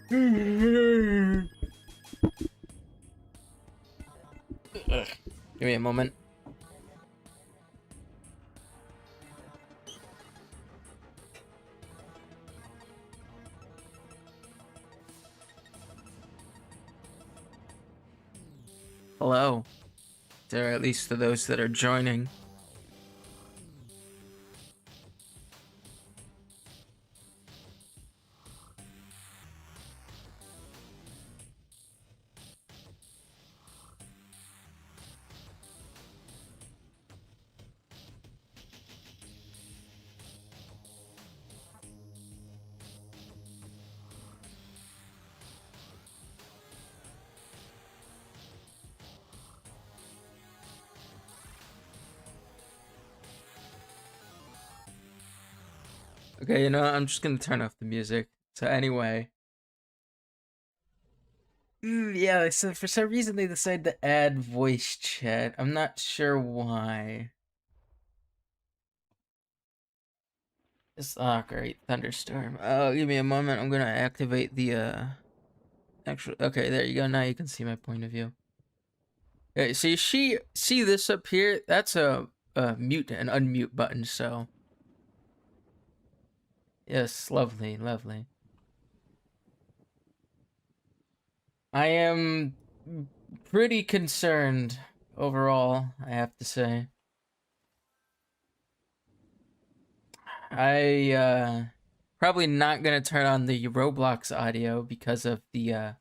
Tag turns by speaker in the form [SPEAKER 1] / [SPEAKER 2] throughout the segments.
[SPEAKER 1] Give me a moment. Hello. Or at least to those that are joining. Okay, you know, I'm just gonna turn off the music. So anyway, yeah. So for some reason they decided to add voice chat. I'm not sure why. It's great thunderstorm. Oh, give me a moment. I'm gonna activate the actual. Okay, there you go. Now you can see my point of view. Okay, so you see this up here? That's a mute and unmute button. So yes, lovely, lovely. I am pretty concerned overall, I have to say. I probably not gonna turn on the Roblox audio because of the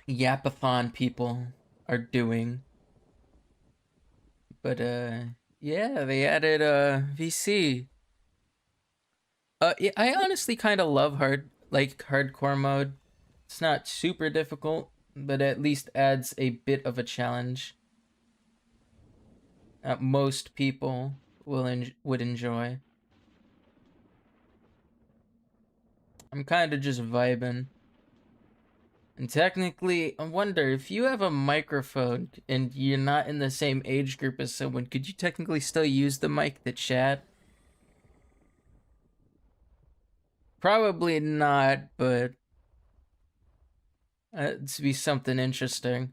[SPEAKER 1] Yapathon people are doing. But yeah, they added VC. Yeah, I honestly kind of love hardcore mode. It's not super difficult, but at least adds a bit of a challenge that most people would enjoy. I'm kind of just vibing. And technically, I wonder if you have a microphone and you're not in the same age group as someone, could you technically still use the mic to chat? Probably not, but it'd be something interesting.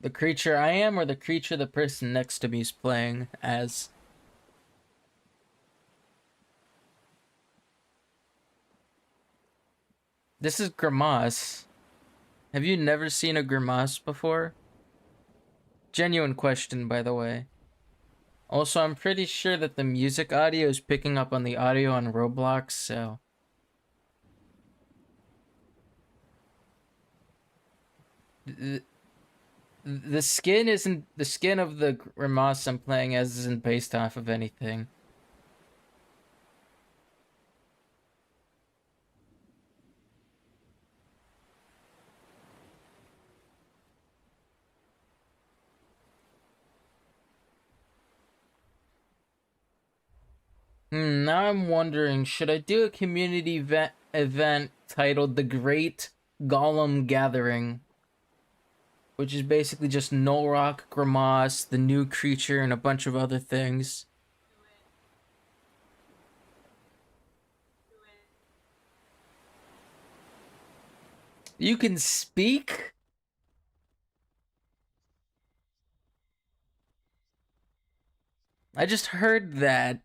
[SPEAKER 1] The creature I am, or the creature the person next to me is playing as? This is Grimace. Have you never seen a Grimace before? Genuine question, by the way. Also, I'm pretty sure that the music audio is picking up on the audio on Roblox, so. The skin isn't. The skin of the Grimace I'm playing as isn't based off of anything. Now I'm wondering, should I do a community event titled The Great Golem Gathering? Which is basically just Nullrock, Grimace, the new creature, and a bunch of other things. You can speak? I just heard that.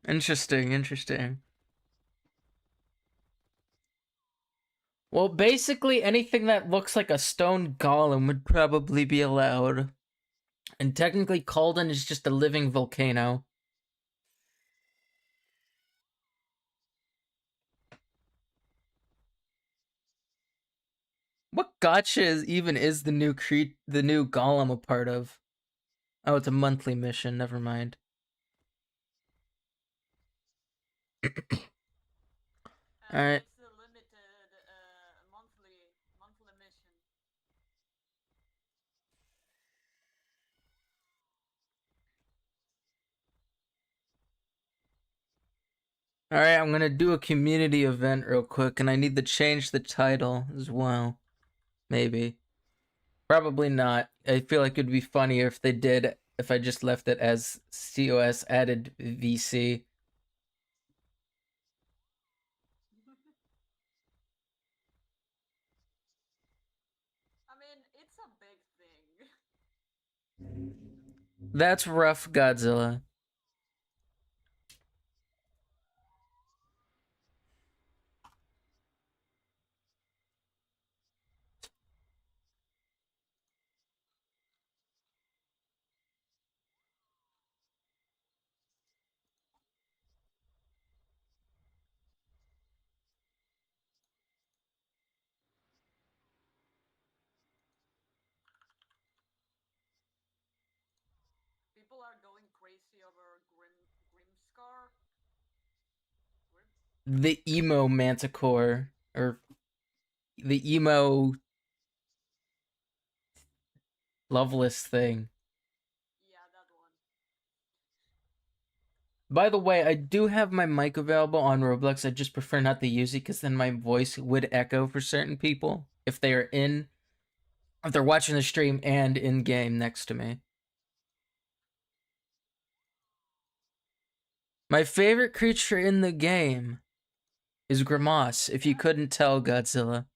[SPEAKER 1] Interesting, interesting. Well, basically anything that looks like a stone golem would probably be allowed. And technically, Calden is just a living volcano. What gotcha is the new golem a part of? Oh, it's a monthly mission. Never mind. All right.
[SPEAKER 2] It's a limited monthly mission.
[SPEAKER 1] All right, I'm gonna do a community event real quick, and I need to change the title as well. Maybe, probably not. I feel like it'd be funnier if they did. If I just left it as COS added VC.
[SPEAKER 2] I mean, it's a big thing.
[SPEAKER 1] That's rough, Godzilla.
[SPEAKER 2] People are going crazy over Grimscar. Grim?
[SPEAKER 1] The emo manticore, or the emo Loveless thing.
[SPEAKER 2] Yeah, that one.
[SPEAKER 1] By the way, I do have my mic available on Roblox. I just prefer not to use it because then my voice would echo for certain people if they're watching the stream and in game next to me. My favorite creature in the game is Grimace, if you couldn't tell, Godzilla.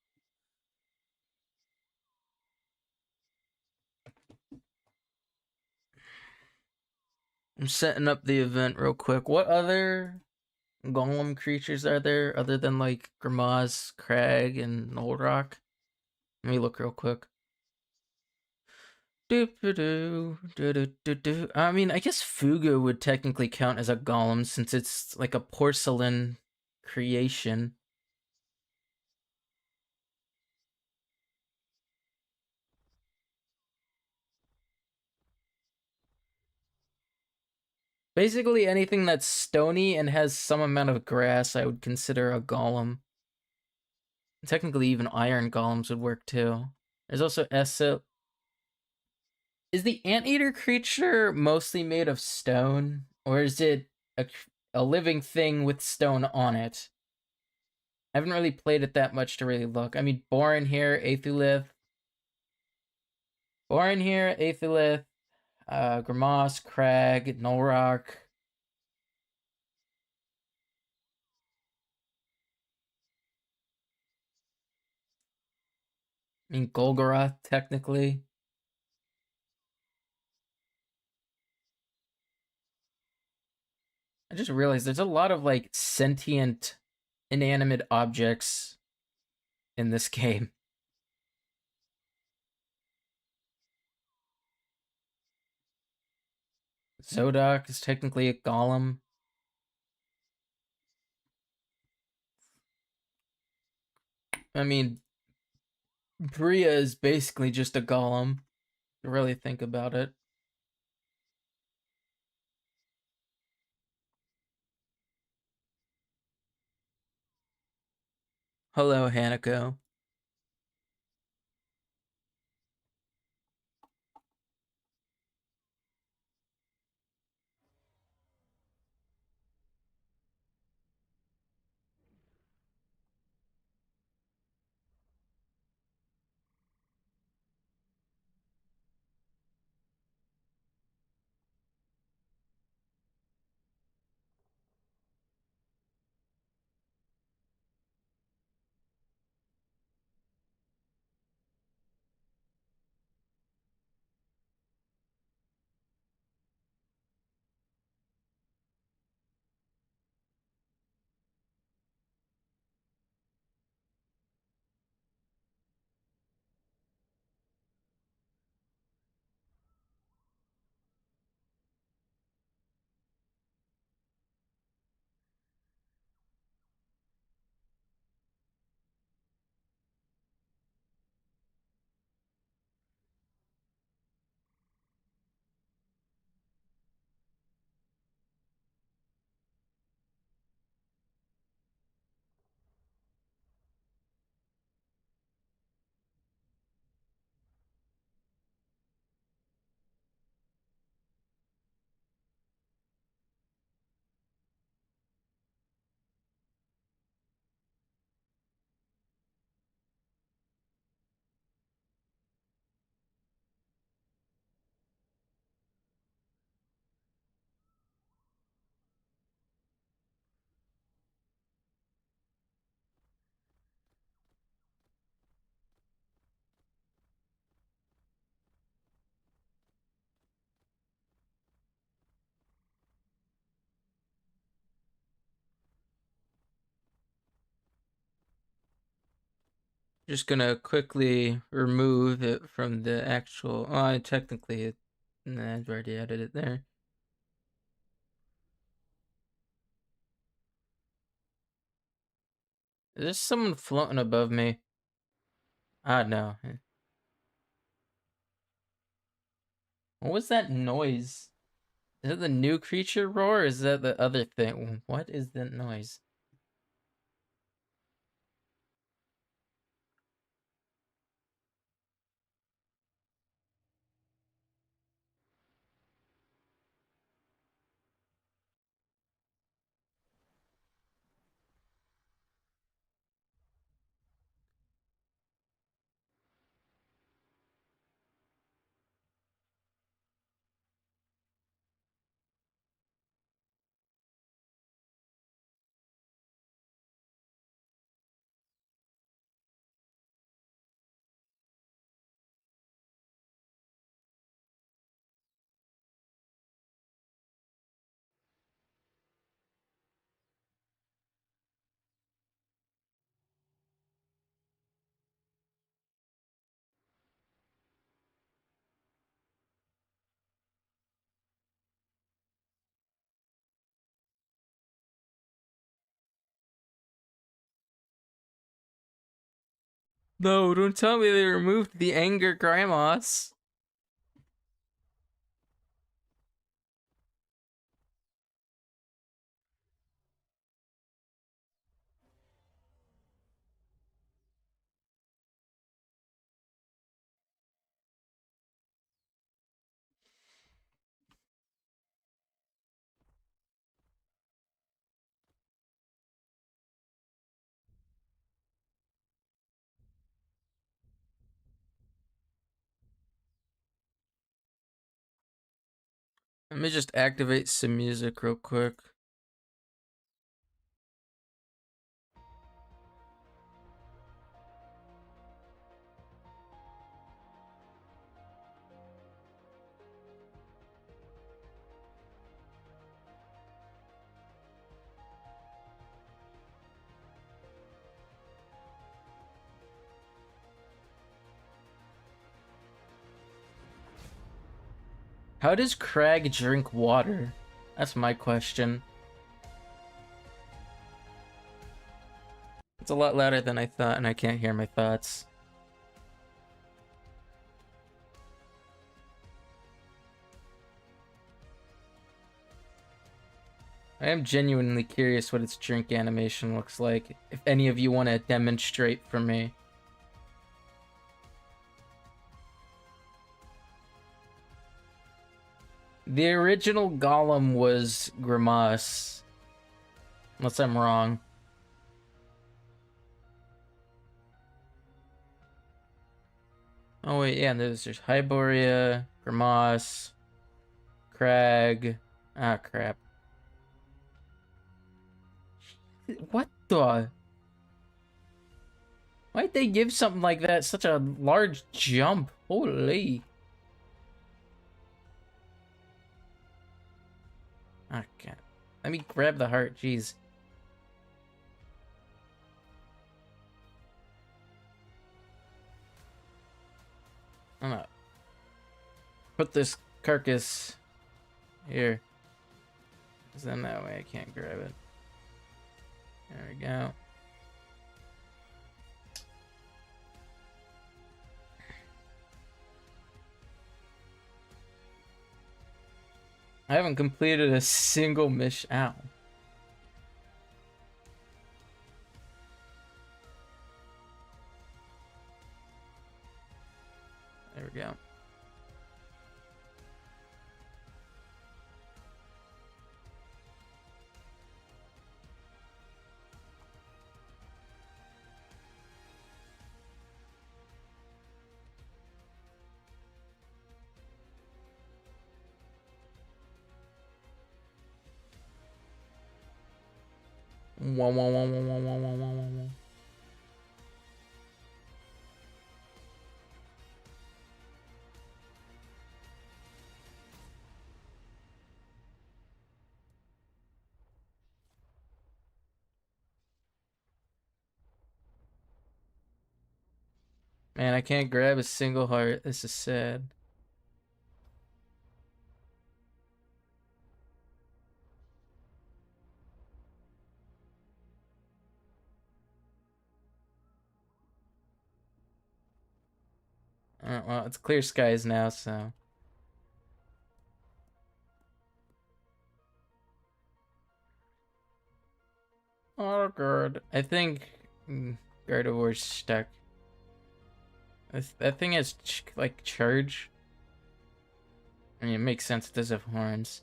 [SPEAKER 1] I'm setting up the event real quick. What other golem creatures are there other than like Grimace, Crag, and Noldrock? Let me look real quick. I mean, I guess Fugu would technically count as a golem since it's like a porcelain creation. Basically, anything that's stony and has some amount of grass, I would consider a golem. Technically, even iron golems would work too. There's also Esso. Is the anteater creature mostly made of stone, or is it a living thing with stone on it? I haven't really played it that much to really look. I mean, Borin here, Aethelith. Borin here, Aethelith, Grimace, Crag, Nolrock. I mean, Golgoroth, technically. I just realized there's a lot of like sentient, inanimate objects in this game. Zodok is technically a golem. I mean, Bria is basically just a golem. To really think about it. Hello, Hanako. Just gonna quickly remove it from the actual. Oh, technically, nah, I've already added it there. Is there someone floating above me? Ah, no. What was that noise? Is that the new creature roar? Or is that the other thing? What is that noise? No, don't tell me they removed the anger grandmas. Let me just activate some music real quick. How does Crag drink water? That's my question. It's a lot louder than I thought, and I can't hear my thoughts. I am genuinely curious what its drink animation looks like. If any of you want to demonstrate for me. The original Golem was Grimace. Unless I'm wrong. Oh wait, yeah, there's Hyboria, Grimace, Crag. Ah, crap. What the? Why'd they give something like that such a large jump? Holy. Okay. Let me grab the heart, jeez. I'm gonna put this carcass here. Because then that way I can't grab it. There we go. I haven't completed a single mission. Ow. There we go. Wah, wah, wah, wah, wah, wah, wah, wah, wah. Man, I can't grab a single heart. This is sad. Well, it's clear skies now, so. Oh, God. I think Gardevoir's stuck. That thing has, like, charge. I mean, it makes sense. It does have horns.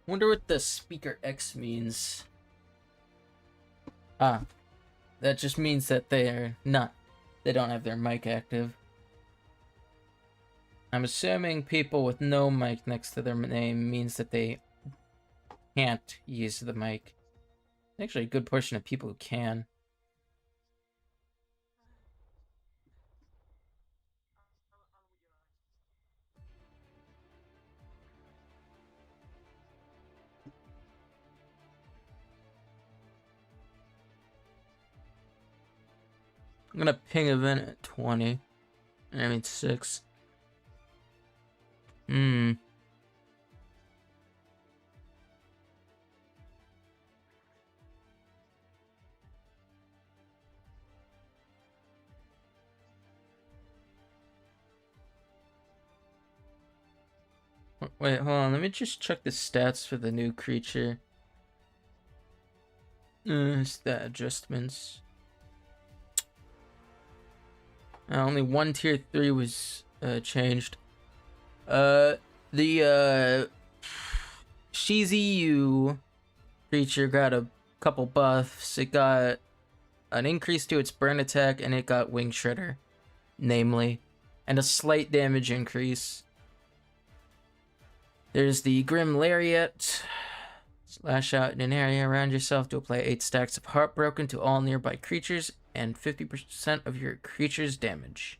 [SPEAKER 1] Wonder what the speaker X means. Ah, that just means that they don't have their mic active. I'm assuming people with no mic next to their name means that they can't use the mic. Actually, a good portion of people who can. I'm gonna ping event at 20. I mean 6. Hmm. Wait, hold on. Let me just check the stats for the new creature. Stat adjustments. Only one tier 3 was changed. The Shizu creature got a couple buffs. It got an increase to its burn attack, and it got Wing Shredder, namely, and a slight damage increase. There's the Grim Lariat. Slash out in an area around yourself to apply 8 stacks of Heartbroken to all nearby creatures and 50% of your creature's damage.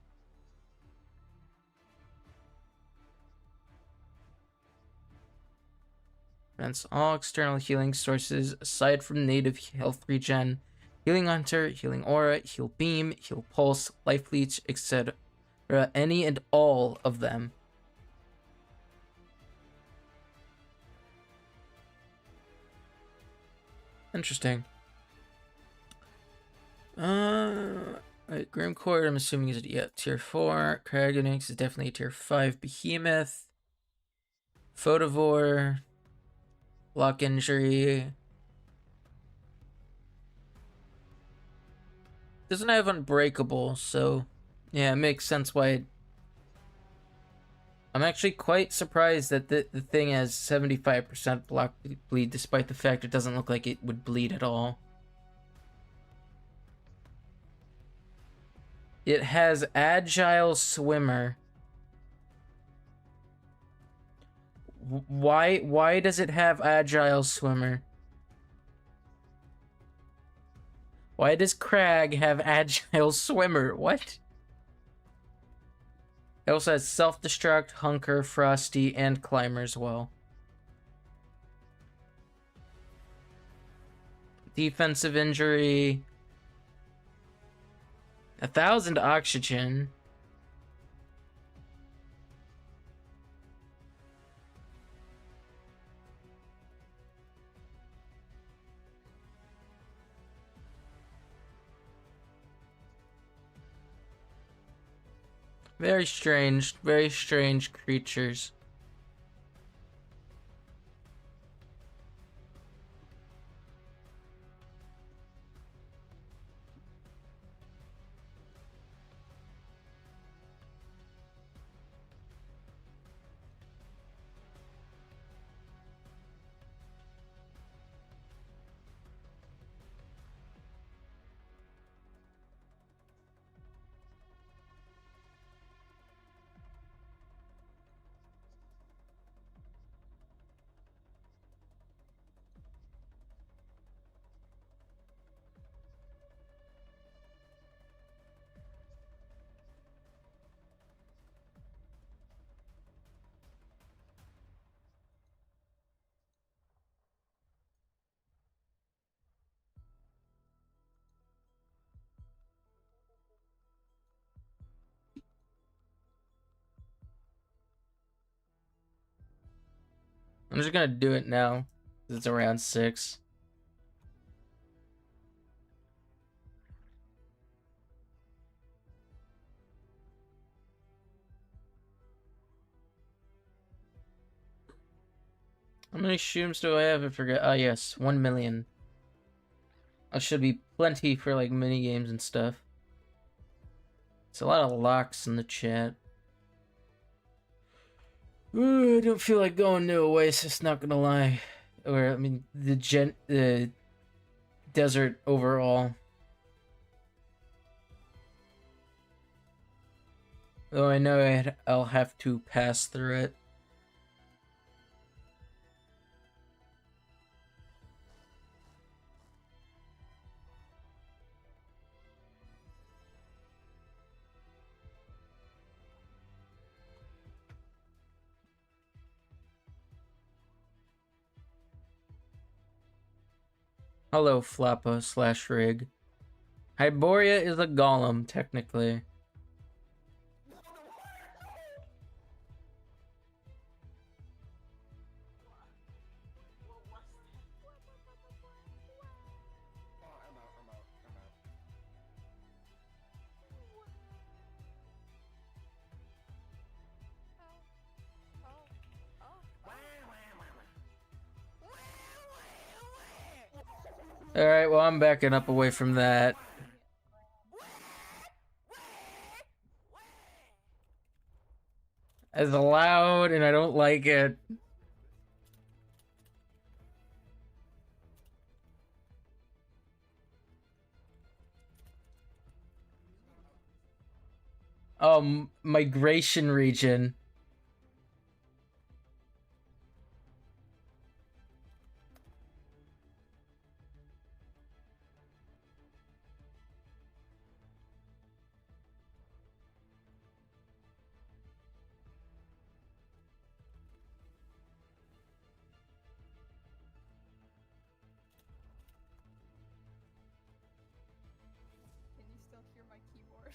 [SPEAKER 1] Prevents all external healing sources aside from native health regen, Healing Hunter, Healing Aura, Heal Beam, Heal Pulse, Life Leech, etc. Any and all of them. Interesting. Right, Grimcord, I'm assuming is tier 4. Kragonix is definitely a tier 5 behemoth. Photovore. Block injury. Doesn't have unbreakable, so yeah, it makes sense why I'm actually quite surprised that the thing has 75% block bleed, despite the fact it doesn't look like it would bleed at all. It has Agile Swimmer. Why does it have Agile Swimmer? Why does Crag have Agile Swimmer? What? It also has Self-Destruct, Hunker, Frosty, and Climber as well. Defensive injury. 1,000 oxygen. Very strange creatures. I'm just gonna do it now. It's around 6. How many shrooms do I have? I forget. Ah, yes, 1 million. That should be plenty for like mini games and stuff. It's a lot of locks in the chat. Ooh, I don't feel like going to Oasis, not gonna lie. Or I mean the desert overall. Though I know I'll have to pass through it. Hello, Flappa / Rig. Hyboria is a golem, technically.
[SPEAKER 2] What was
[SPEAKER 3] Oh, I'm out.
[SPEAKER 1] Alright, well, I'm backing up away from that. It's loud and I don't like it. Migration region.
[SPEAKER 3] Can you still hear my keyboard?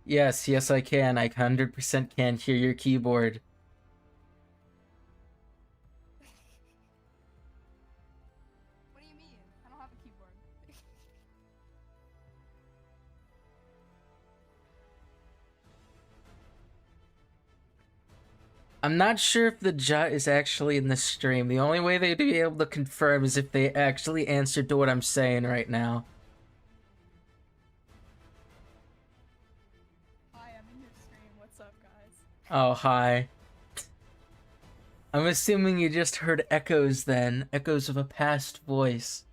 [SPEAKER 1] Yes, I can. I 100% can hear your keyboard.
[SPEAKER 3] What do you mean? I don't have a keyboard.
[SPEAKER 1] I'm not sure if the jot is actually in the stream. The only way they'd be able to confirm is if they actually answered to what I'm saying right now.
[SPEAKER 3] Hi, I'm in your stream. What's up, guys?
[SPEAKER 1] Oh, hi. I'm assuming you just heard echoes then. Echoes of a past voice.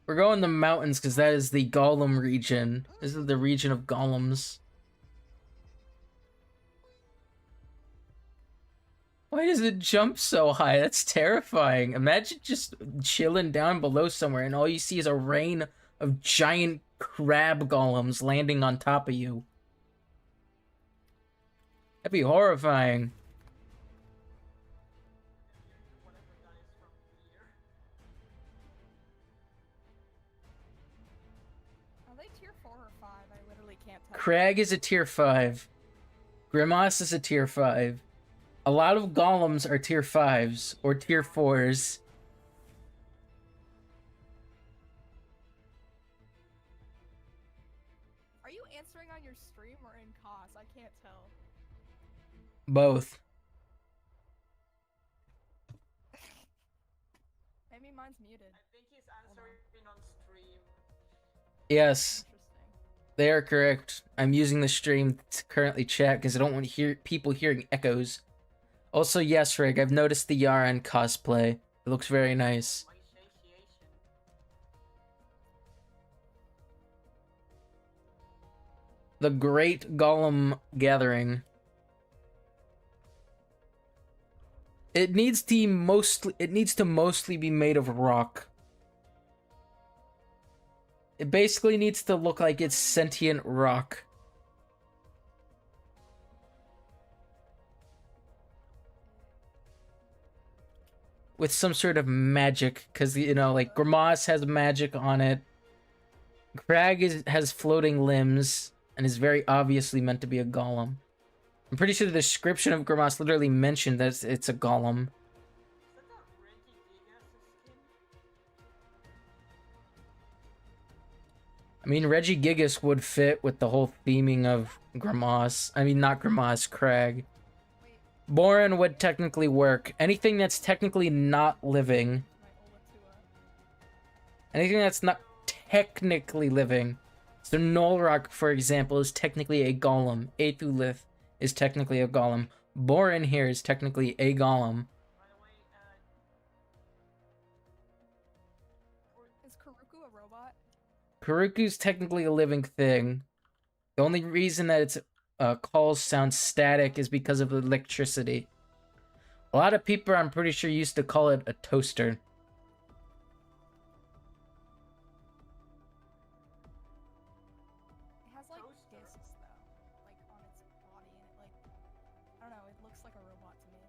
[SPEAKER 1] We're going to mountains because that is the Golem region. This is the region of golems. Why does it jump so high? That's terrifying. Imagine just chilling down below somewhere and all you see is a rain of giant crab golems landing on top of you. That'd be horrifying.
[SPEAKER 2] whatever that is from here?
[SPEAKER 3] Are they tier 4 or 5? I literally can't tell.
[SPEAKER 1] Crag is a tier 5. Grimace is a tier 5. A lot of golems are tier 5s or tier 4s.
[SPEAKER 3] Are you answering on your stream or in COS? I can't tell.
[SPEAKER 1] Both.
[SPEAKER 3] Maybe mine's muted.
[SPEAKER 2] I think he's answering on stream.
[SPEAKER 1] Yes,
[SPEAKER 3] Interesting.
[SPEAKER 1] they are correct. I'm using the stream to currently chat because I don't want to hear people hearing echoes. Also, yes, Rig, I've noticed the Yaran cosplay. It looks very nice.
[SPEAKER 2] My satiation.
[SPEAKER 1] The Great Golem Gathering. It needs to mostly be made of rock. It basically needs to look like it's sentient rock. With some sort of magic, because, you know, like, Grimace has magic on it. Crag has floating limbs, and is very obviously meant to be a golem. I'm pretty sure the description of Grimace literally mentioned that it's a golem.
[SPEAKER 2] Is that Reggie Gigas' skin?
[SPEAKER 1] I mean, Reggie Gigas would fit with the whole theming of Grimace. I mean, not Grimace, Crag.
[SPEAKER 3] Wait,
[SPEAKER 1] Borin would technically work. Anything that's technically not living.
[SPEAKER 3] my Olatua.
[SPEAKER 1] Anything that's not technically living. So Nullrock, for example, is technically a golem. Aetholith is technically a golem. Borin here is technically a golem.
[SPEAKER 2] By the way,
[SPEAKER 3] Is Karuku a robot?
[SPEAKER 1] Karuku's technically a living thing. The only reason that its calls sound static is because of electricity. A lot of people, I'm pretty sure, used to call it a toaster.
[SPEAKER 3] It has like
[SPEAKER 2] Toaster.
[SPEAKER 3] discs though, like on its body, and it like I don't know. It looks like a robot to me.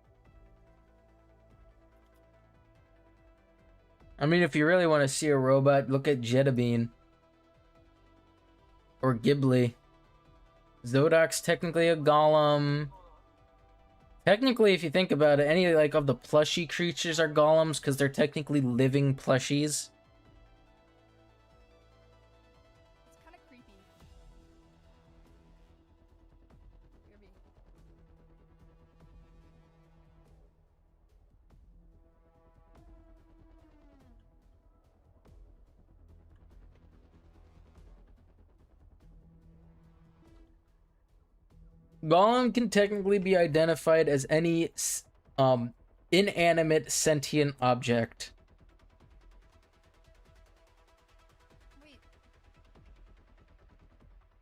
[SPEAKER 1] I mean, if you really want to see a robot, look at Jetabean. Or Ghibli. Zodok's technically a golem. Technically, if you think about it, any like of the plushie creatures are golems because they're technically living plushies.
[SPEAKER 3] It's kind of creepy. Kirby.
[SPEAKER 1] Golem can technically be identified as any inanimate sentient object.
[SPEAKER 3] Wait.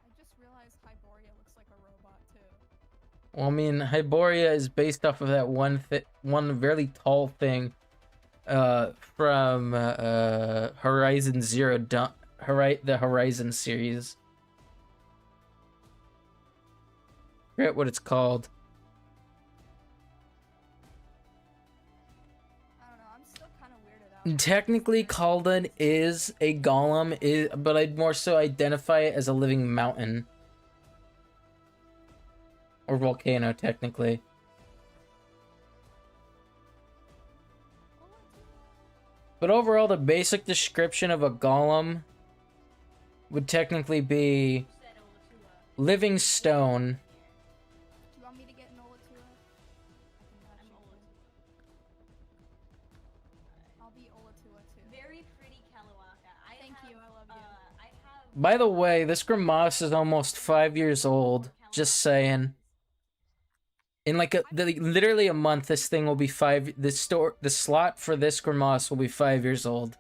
[SPEAKER 3] I just realized Hyboria looks like a robot too.
[SPEAKER 1] Well, I mean, Hyboria is based off of that one very tall thing from Horizon Zero Dawn, the Horizon series. I forget what it's called.
[SPEAKER 3] I don't know. I'm still kind of weirded out.
[SPEAKER 1] Technically, Kalden is a golem, but I'd more so identify it as a living mountain. Or volcano, technically. But overall, the basic description of a golem would technically be
[SPEAKER 2] you said Olatua.
[SPEAKER 1] living stone.
[SPEAKER 3] Do you want me to get an Olatua? I can match
[SPEAKER 2] I'm
[SPEAKER 3] you.
[SPEAKER 2] Olatua.
[SPEAKER 3] I'll be Olatua too.
[SPEAKER 2] Very pretty Kalawaka.
[SPEAKER 3] Thank you. I love you.
[SPEAKER 2] I have.
[SPEAKER 1] By the way, this Grimace is almost 5 years old. Just saying. In like literally a month, this thing will be the slot for this Grimace will be 5 years old.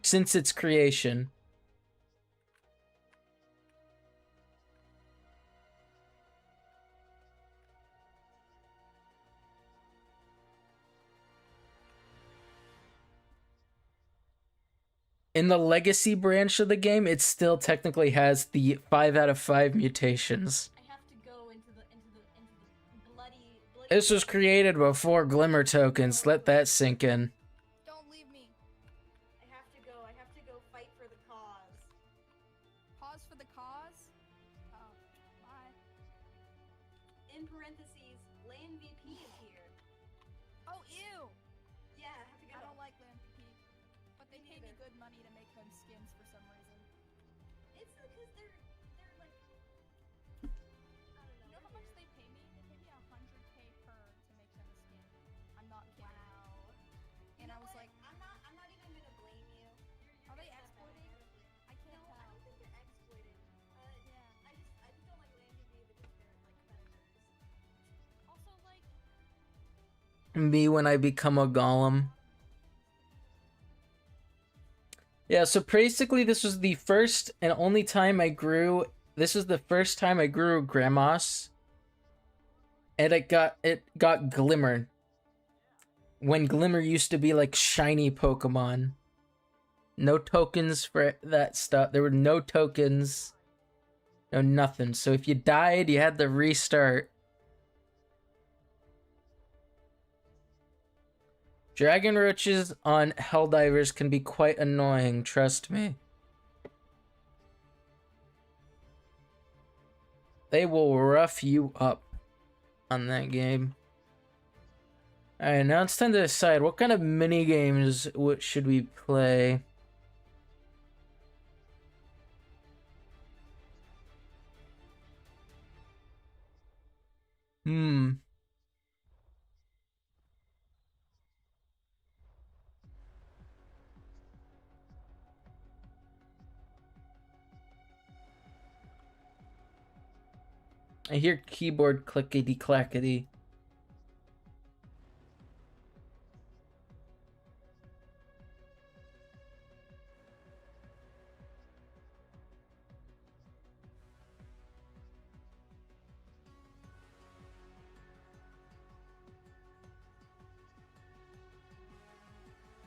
[SPEAKER 1] Since its creation. In the legacy branch of the game, it still technically has the 5 out of 5 mutations.
[SPEAKER 2] I have to go into the bloody.
[SPEAKER 1] This was created before Glimmer tokens. Let that sink in.
[SPEAKER 3] Don't leave me.
[SPEAKER 2] I have to go. I have to go fight for the cause.
[SPEAKER 3] Pause for the cause. Oh, bye.
[SPEAKER 2] In parentheses, Land VP is here.
[SPEAKER 3] Oh, ew.
[SPEAKER 2] Yeah, I have to go.
[SPEAKER 3] I don't like Land PP, but they
[SPEAKER 2] Me
[SPEAKER 3] pay me
[SPEAKER 2] neither.
[SPEAKER 3] good money to make them skins for some reason.
[SPEAKER 2] It's because they're like. I don't
[SPEAKER 3] You know how much they pay me? They pay me 100K per to make them a skin. I'm not kidding.
[SPEAKER 2] Wow.
[SPEAKER 3] And I was like,
[SPEAKER 2] I'm not even gonna blame you.
[SPEAKER 3] are they exporting? I can't
[SPEAKER 2] No,
[SPEAKER 3] tell.
[SPEAKER 2] I don't think they're exporting.
[SPEAKER 3] Yeah.
[SPEAKER 2] I just don't like Land VP because they're like predators.
[SPEAKER 3] Also, like,
[SPEAKER 1] Me when I become a golem. Yeah, so basically this was the first and only time I grew. This was the first time I grew Grimace. And it got Glimmer. When Glimmer used to be like shiny Pokemon. No tokens for that stuff. There were no tokens. No nothing. So if you died, you had to restart. Dragon roaches on Helldivers can be quite annoying, trust me. They will rough you up on that game. Alright, now it's time to decide what kind of mini games should we play. Hmm. I hear keyboard clickety clackety.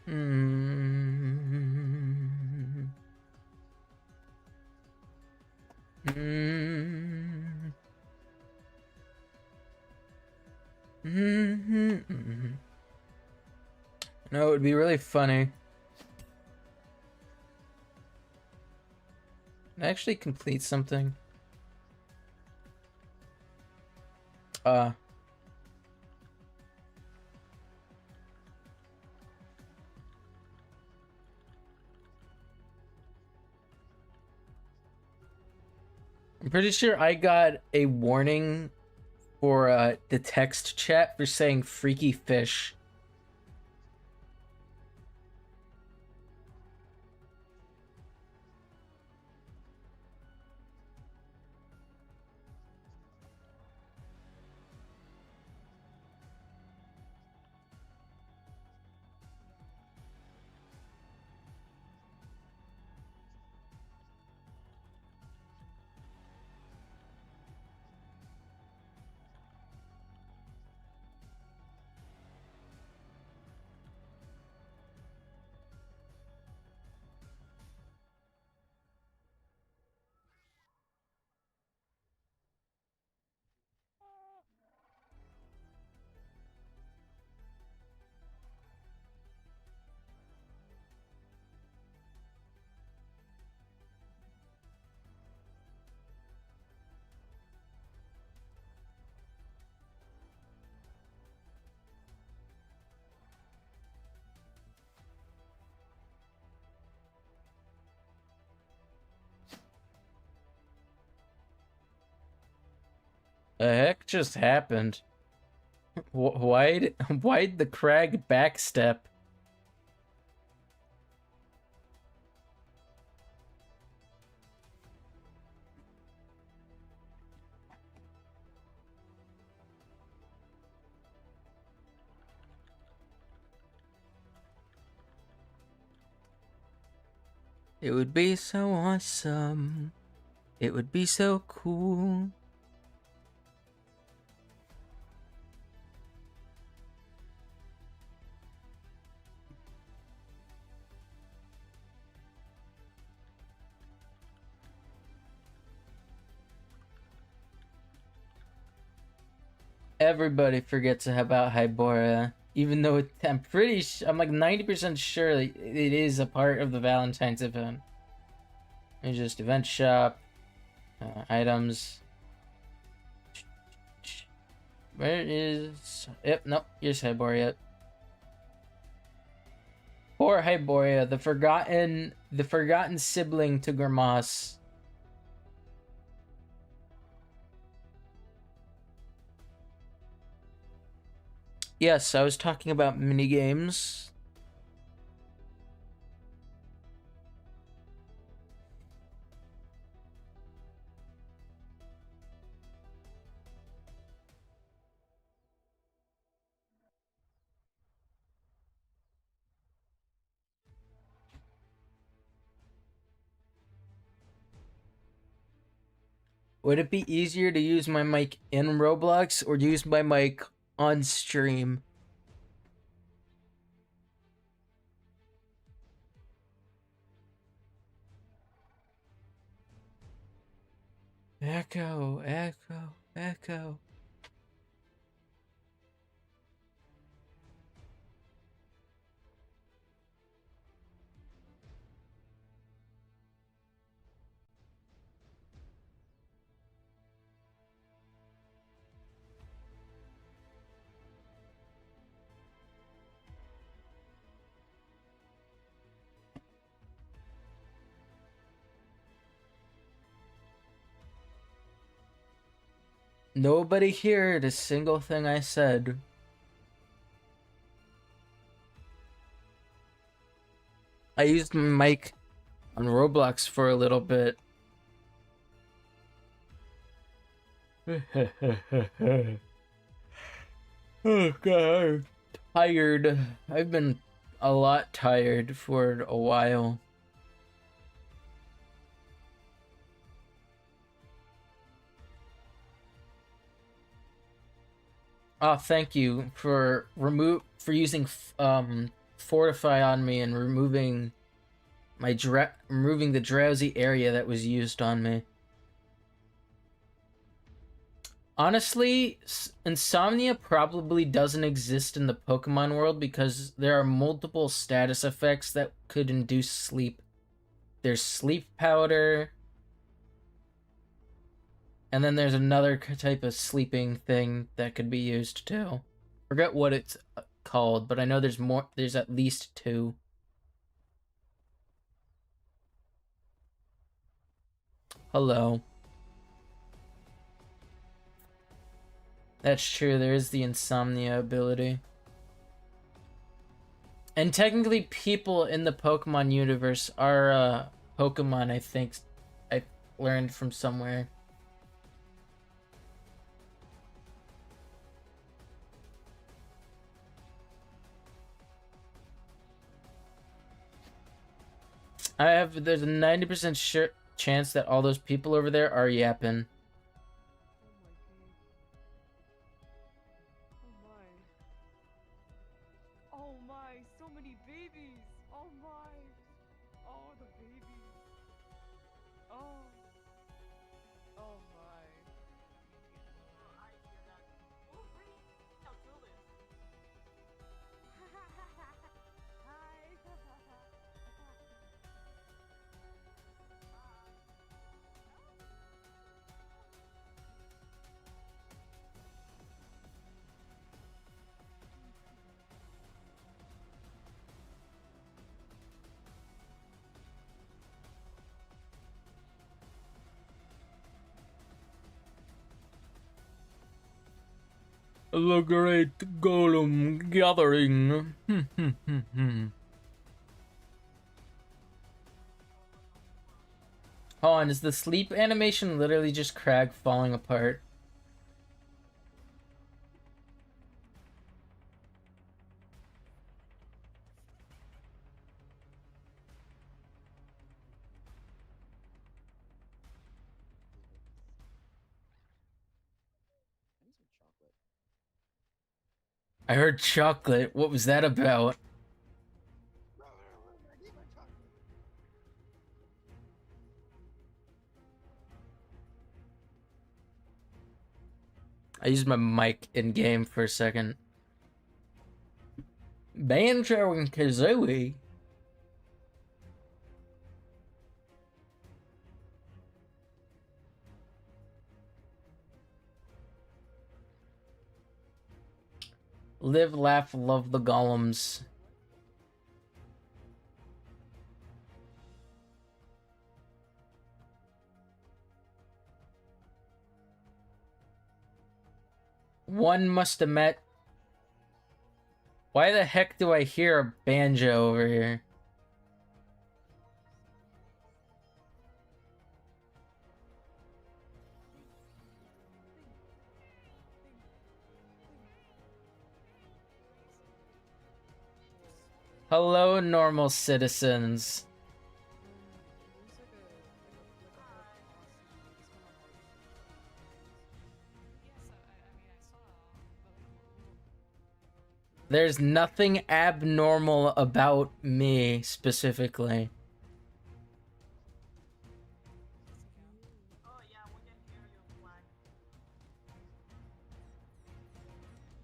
[SPEAKER 1] Hmm. Hmm. Hmm. No, it would be really funny. Actually complete something. Uh I'm pretty sure I got a warning for the text chat for saying freaky fish. The heck just happened? Why'd the crag backstep? It would be so awesome. It would be so cool. Everybody forgets about Hybora, even though I'm like 90% sure that it is a part of the Valentine's event. It's just event shop, items. Where is? Yep, nope. Here's Hyboria. Poor Hyboria, the forgotten sibling to Grimace. Yes, I was talking about minigames. Would it be easier to use my mic in Roblox or use my mic on stream? Echo, echo, echo. Nobody heard a single thing I said. I used my mic on Roblox for a little bit. Oh god, I'm tired. I've been a lot tired for a while. Oh, thank you for using fortify on me and removing removing the drowsy area that was used on me. Honestly, insomnia probably doesn't exist in the Pokemon world because there are multiple status effects that could induce sleep. There's sleep powder, and then there's another type of sleeping thing that could be used too. Forget what it's called, but I know there's more. There's at least two. Hello. That's true, there is the insomnia ability. And technically people in the Pokemon universe are Pokemon, I think I learned from somewhere. There's a 90% sure chance that all those people over there are yapping.
[SPEAKER 4] Oh my, so many babies! Oh my! Oh, the babies! Oh! Oh my!
[SPEAKER 2] I hear that. Oh, great! Now do this.
[SPEAKER 1] The great golem gathering. Hold on, is the sleep animation literally just Crag falling apart? I heard chocolate. What was that about? I used my mic in game for a second. Banjo and Kazooie. Live, laugh, love the golems. One must have met. Why the heck do I hear a banjo over here? Hello, normal citizens. There's nothing abnormal about me specifically.
[SPEAKER 2] Oh yeah, we can hear you, Flag.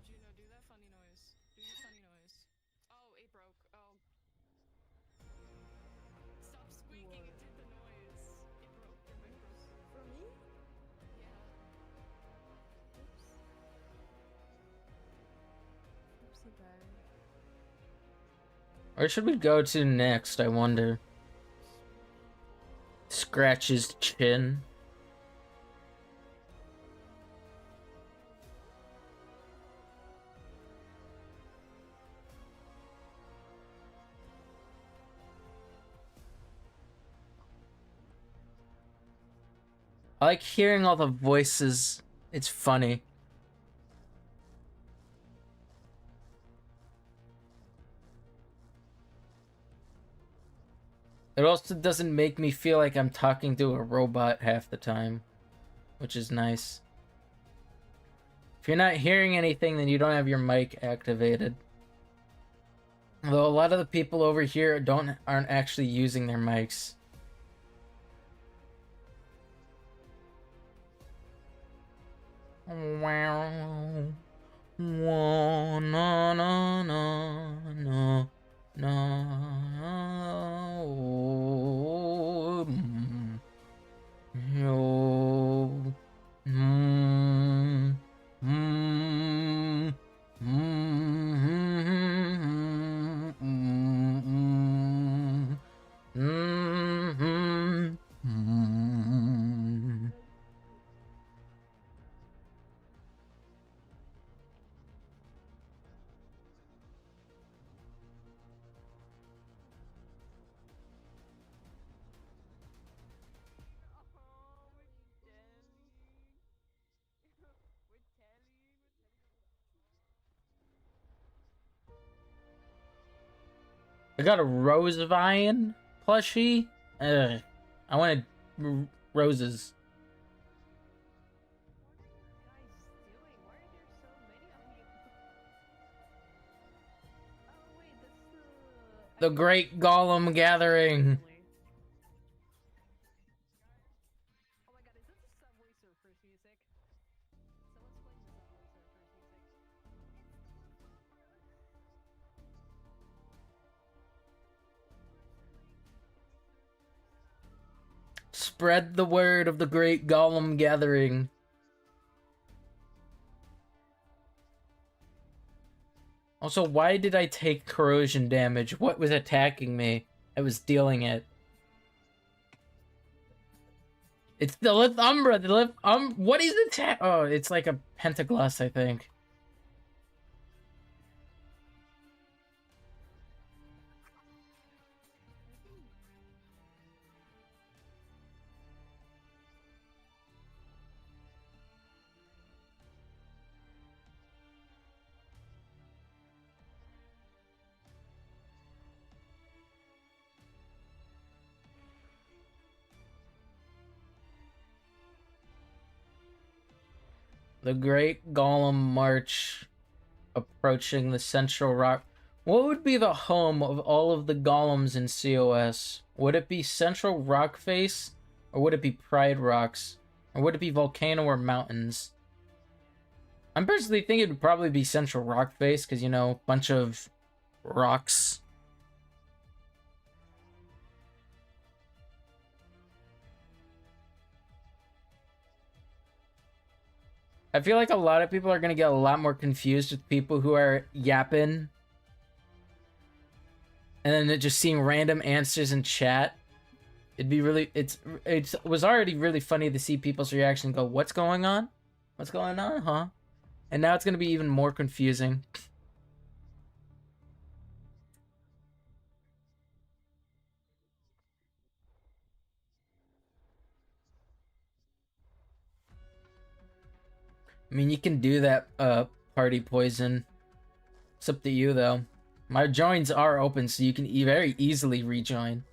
[SPEAKER 3] Juno, do that funny noise. Do your funny noise. Oh, it broke. Oh. Stop squeaking. It did the noise. It broke. Your mic broke.
[SPEAKER 4] For me?
[SPEAKER 3] Yeah.
[SPEAKER 4] Oops. Oopsie bag.
[SPEAKER 1] Where should we go to next, I wonder? Scratch his chin. I like hearing all the voices. It's funny. It also doesn't make me feel like I'm talking to a robot half the time, which is nice. If you're not hearing anything, then you don't have your mic activated. Though a lot of the people over here aren't actually using their mics. Wow. No, no, no, no, no. No. Mm, mm, mm.
[SPEAKER 4] Oh, with Telly. With Telly.
[SPEAKER 1] I got a rose vine plushie. Ugh. I wanted roses.
[SPEAKER 4] What are you guys doing? Why are there so many of you? Oh wait, that's
[SPEAKER 1] The Great Golem Gathering.
[SPEAKER 4] Oh my god, is this the Subway Surfers music? Someone's playing the Subway Surfers music.
[SPEAKER 1] Spread the word of the Great Golem Gathering. Also, why did I take corrosion damage? What was attacking me? I was dealing it. It's the Lith Umbra. The Lith What is attack? Oh, it's like a Pentagloss, I think. The Great Golem March approaching the Central Rock. What would be the home of all of the golems in COS? Would it be Central Rock Face? Or would it be Pride Rocks? Or would it be Volcano or Mountains? I'm personally thinking it would probably be Central Rock Face, because, you know, bunch of rocks. I feel like a lot of people are going to get a lot more confused with people who are yapping and then just seeing random answers in chat. It'd be really, it was already really funny to see people's reaction and go, what's going on? What's going on, huh? And now it's going to be even more confusing. I mean, you can do that, party poison. It's up to you, though. My joins are open, so you can very easily rejoin.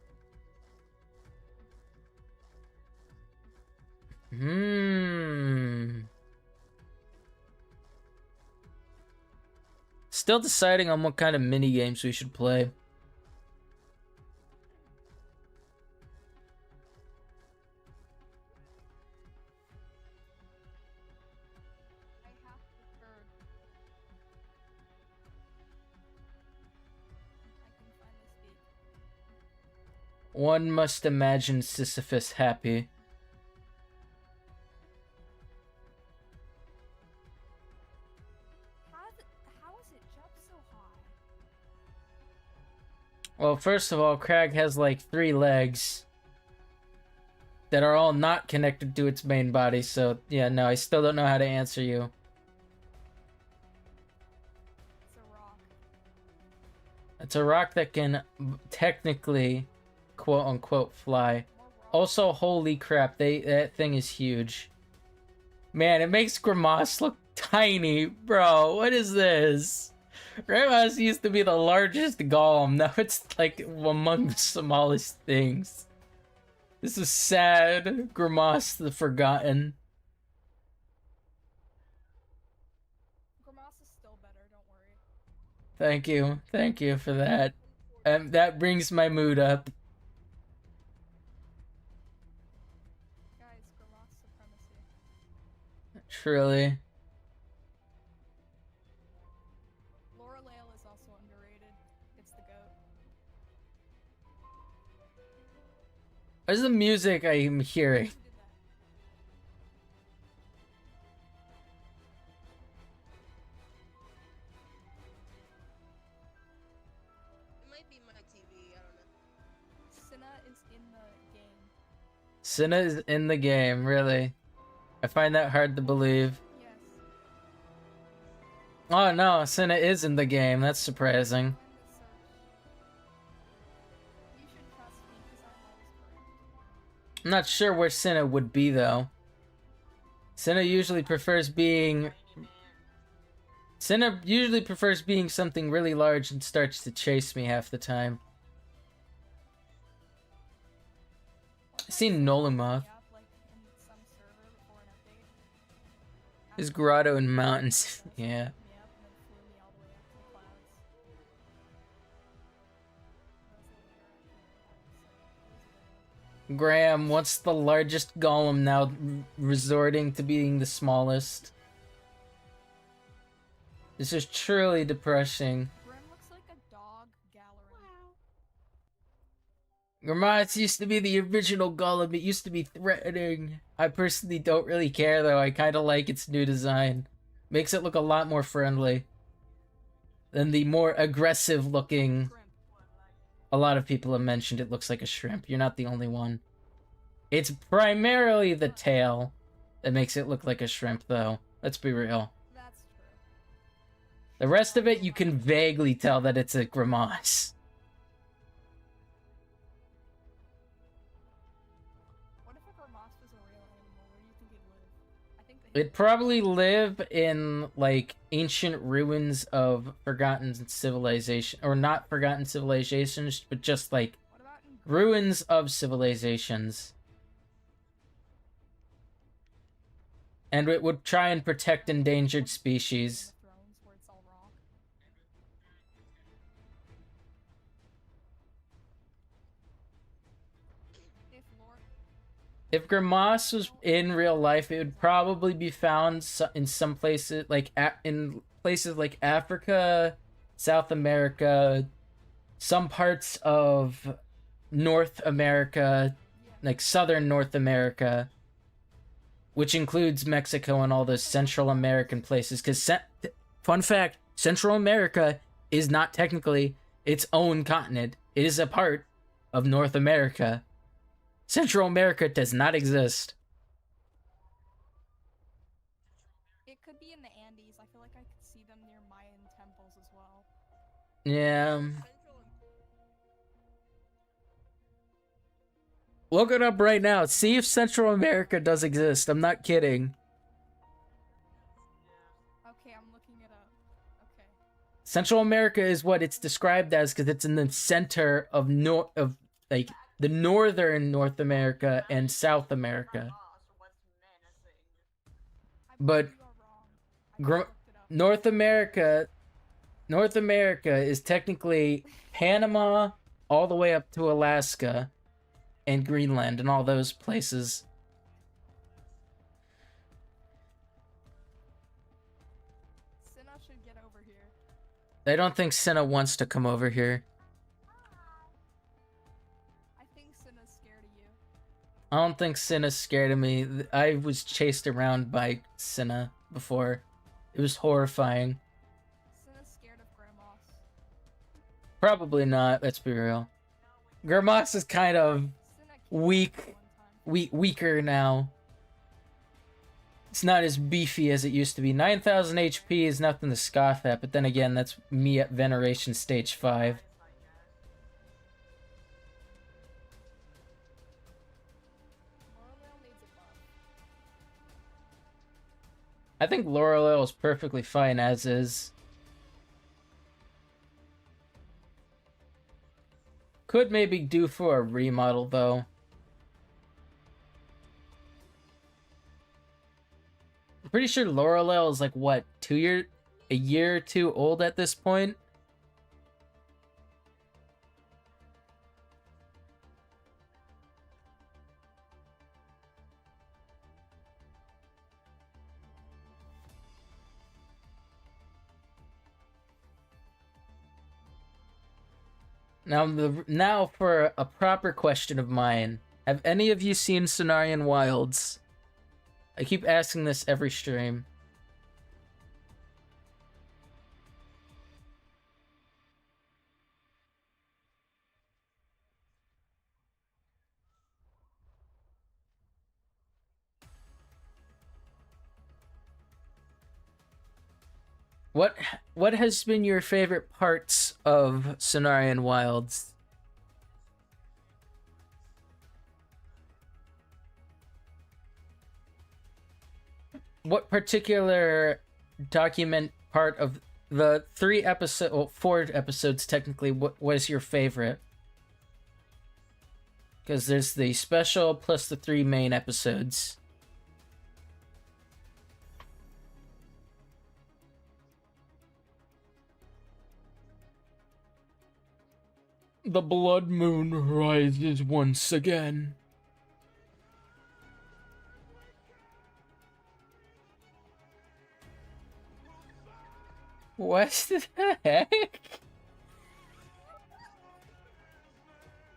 [SPEAKER 1] Still deciding on what kind of mini games we should play.
[SPEAKER 3] I half preferred. I can finally speak.
[SPEAKER 1] One must imagine Sisyphus happy.
[SPEAKER 3] How is it jumped so high?
[SPEAKER 1] Well, first of all, Crag has like 3 legs that are all not connected to its main body, so yeah, no, I still don't know how to answer you.
[SPEAKER 3] It's a rock.
[SPEAKER 1] It's a rock that can technically, quote unquote, fly.
[SPEAKER 3] More
[SPEAKER 1] Also, holy crap, that thing is huge. Man, it makes Grimace look tiny, bro. What is this? Grimace used to be the largest golem. Now it's like among the smallest things. This is sad. Grimace the Forgotten.
[SPEAKER 3] Grimace is still better, don't worry.
[SPEAKER 1] Thank you. Thank you for that. That brings my mood up.
[SPEAKER 3] Guys, Grimace supremacy.
[SPEAKER 1] Truly.
[SPEAKER 3] Laura Lale is also underrated. It's the GOAT.
[SPEAKER 1] What is the music I'm hearing?
[SPEAKER 3] Who did that?
[SPEAKER 2] It might be my TV, I don't know.
[SPEAKER 3] Cinna is in the game.
[SPEAKER 1] Cinna is in the game, really. I find that hard to believe.
[SPEAKER 3] Yes.
[SPEAKER 1] Oh no, Cinna is in the game. That's surprising.
[SPEAKER 3] Find the search. You should trust me because I'm always correct.
[SPEAKER 1] I'm not sure where Cinna would be though. Cinna usually prefers being something really large and starts to chase me half the time. I've seen Nolumoth.
[SPEAKER 3] Up, like in some server before an update.
[SPEAKER 1] His grotto in mountains. Yeah.
[SPEAKER 3] Me up and then flew me all the way up to the clouds. That was a little
[SPEAKER 1] Graham, what's the largest golem now resorting to being the smallest? This is truly depressing.
[SPEAKER 3] Grim looks like a dog gallery.
[SPEAKER 1] Grimace used to be the original golem. It used to be threatening. I personally don't really care though. I kind of like its new design. Makes it look a lot more friendly than the more aggressive looking.
[SPEAKER 3] Grim.
[SPEAKER 1] A lot of people have mentioned it looks like a shrimp. You're not the only one. It's primarily the tail that makes it look like a shrimp though. Let's be real.
[SPEAKER 3] That's true.
[SPEAKER 1] The rest of it, you can vaguely tell that it's a Grimace.
[SPEAKER 3] What if a Grimace was a real animal? Where do you think it would? I think that
[SPEAKER 1] It'd probably live in, like, ancient ruins of forgotten civilization. Or not forgotten civilizations, but just, like,
[SPEAKER 3] What about in
[SPEAKER 1] ruins of civilizations. And it would try and protect endangered species.
[SPEAKER 3] Game of Thrones where it's all rock? If Lord
[SPEAKER 1] If Grimace was in real life, it would probably be found in some places, like in places like Africa, South America, some parts of North America, like southern North America, which includes Mexico and all those Central American places. Because, fun fact, Central America is not technically its own continent. It is a part of North America. Central America does not exist.
[SPEAKER 3] it could be in the Andes. I feel like I could see them near Mayan temples as well.
[SPEAKER 1] Yeah.
[SPEAKER 2] Central
[SPEAKER 1] Look it up right now. See if Central America does exist. I'm not kidding.
[SPEAKER 3] Okay, I'm looking it up. Okay.
[SPEAKER 1] Central America is what it's described as because it's in the center of like the northern North America and South America.
[SPEAKER 3] I
[SPEAKER 1] But
[SPEAKER 3] believe you are wrong. I just looked it up.
[SPEAKER 1] North America is technically Panama all the way up to Alaska and Greenland and all those places.
[SPEAKER 3] Cinna should get over here.
[SPEAKER 1] I don't think Cinna wants to come over here.
[SPEAKER 3] I think Cinna's scared of you.
[SPEAKER 1] I don't think Cinna's scared of me. I was chased around by Cinna before. It was horrifying.
[SPEAKER 3] Cinna's scared of Grandmas.
[SPEAKER 1] Probably not, let's be real. Grimace is kind of
[SPEAKER 3] Cinna killed
[SPEAKER 1] weak.
[SPEAKER 3] me one time.
[SPEAKER 1] Weaker now. It's not as beefy as it used to be. 9,000 HP is nothing to scoff at, but then again, that's me at Veneration Stage 5. I think Lorelei is perfectly fine as is. Could maybe do for a remodel though. I'm pretty sure Lorelei is like what, a year or two old at this point. Now for a proper question of mine. Have any of you seen Sonarian Wilds? I keep asking this every stream. What what has been your favorite parts of Sonarian Wilds? What particular document part of the 4 episodes technically, what was your favorite? Because there's the special plus the 3 main episodes. The blood moon rises once again. What the heck?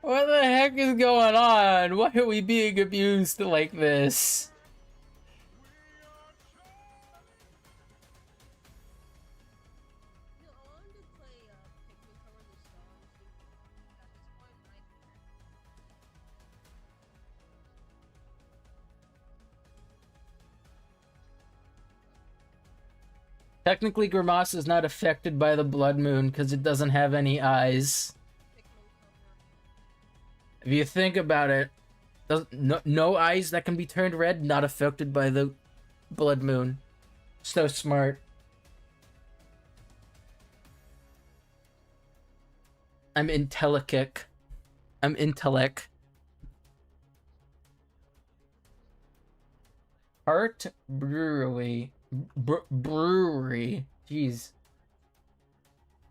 [SPEAKER 1] What the heck is going on? Why are we being abused like this?
[SPEAKER 4] You know, I wanted to play Pikmin cover the songs at this point, right?
[SPEAKER 1] Technically, Grimace is not affected by the blood moon because it doesn't have any eyes.
[SPEAKER 4] Pikmin cover.
[SPEAKER 1] If you think about it, no eyes that can be turned red, not affected by the blood moon. So smart. I'm intellic. I'm intellect. Art Brewery. Brewery. Jeez.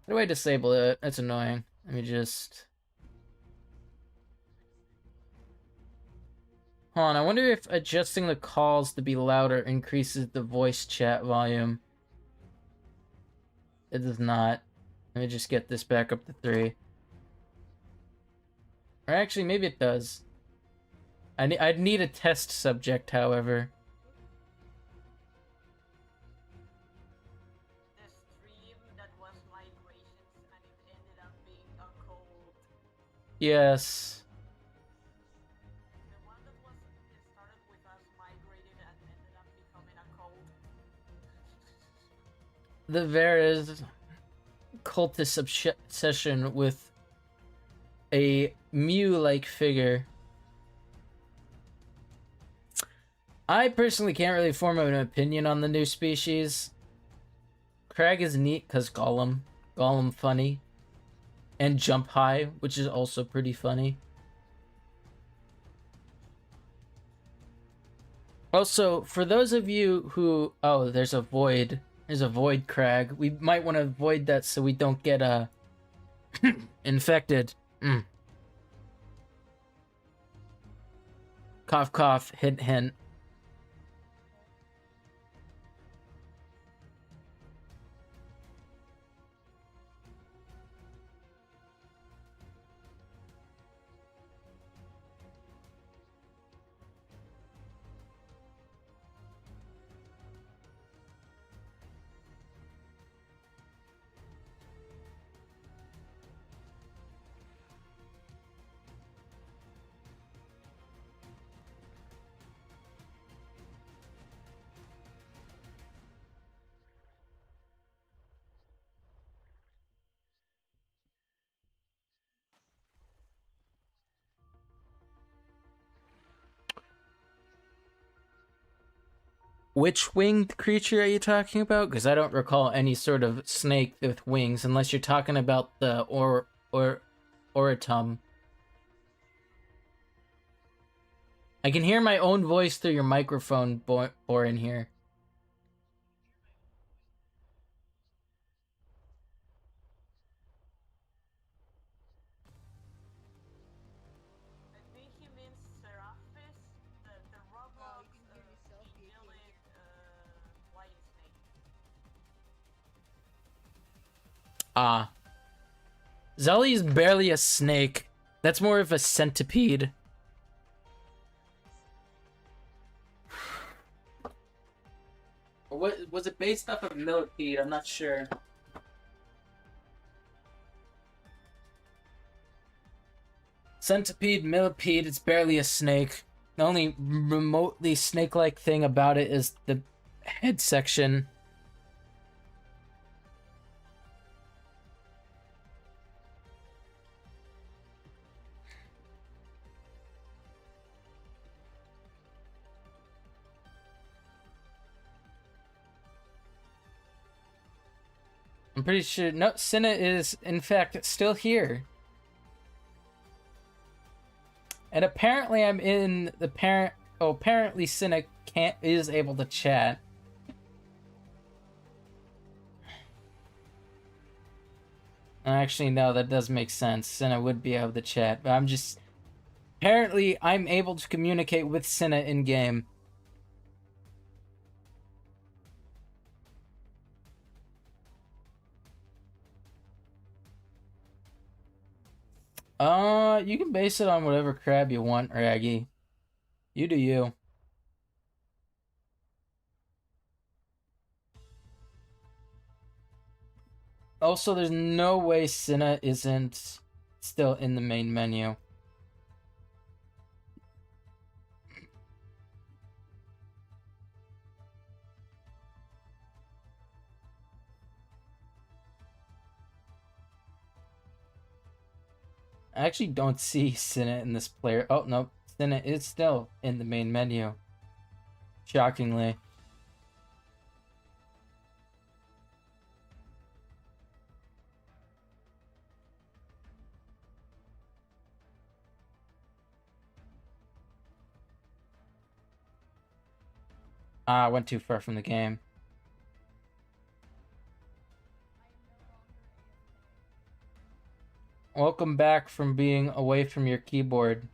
[SPEAKER 1] How do I disable it? That's annoying. Let me just... Hold on, I wonder if adjusting the calls to be louder increases the voice chat volume. It does not. Let me just get this back up to 3. Or actually, maybe it does. I'd need a test subject, however.
[SPEAKER 2] The stream that was migrations and it ended up being a cold.
[SPEAKER 1] Yes.
[SPEAKER 2] The one that was it started with us migrated and ended up becoming a cold.
[SPEAKER 1] The Vera's cultist obsession with a Mew-like figure. I personally can't really form an opinion on the new species. Crag is neat because Golem funny. And Jump High, which is also pretty funny. Also, for those of you who... Oh, there's a void. There's a void, Crag. We might want to avoid that so we don't get infected. Cough, cough, hint, hint. Which winged creature are you talking about? Because I don't recall any sort of snake with wings, unless you're talking about the Oritum. I can hear my own voice through your microphone, or in here.
[SPEAKER 2] I think he means Seraphis, the Roblox
[SPEAKER 4] you can give yourself the
[SPEAKER 2] angelic white snake.
[SPEAKER 1] Ah. Zelly's barely a snake. That's more of a centipede. Or what was it based off of millipede? I'm not sure. Centipede, millipede, it's barely a snake. The only remotely snake-like thing about it is the head section. I'm pretty sure. No, Cinna is, in fact, still here. And apparently I'm in the parent... Oh, apparently Cinna is able to chat. Actually, no, that does make sense. Cinna would be able to chat, but I'm just... Apparently, I'm able to communicate with Cinna in-game. You can base it on whatever crab you want, Raggy. You do you. Also, there's no way Cinna isn't still in the main menu. I actually don't see Cinna in this player. Oh, no. Cinna is still in the main menu. Shockingly. Ah, I went too far from the game. Welcome back from being away from your keyboard.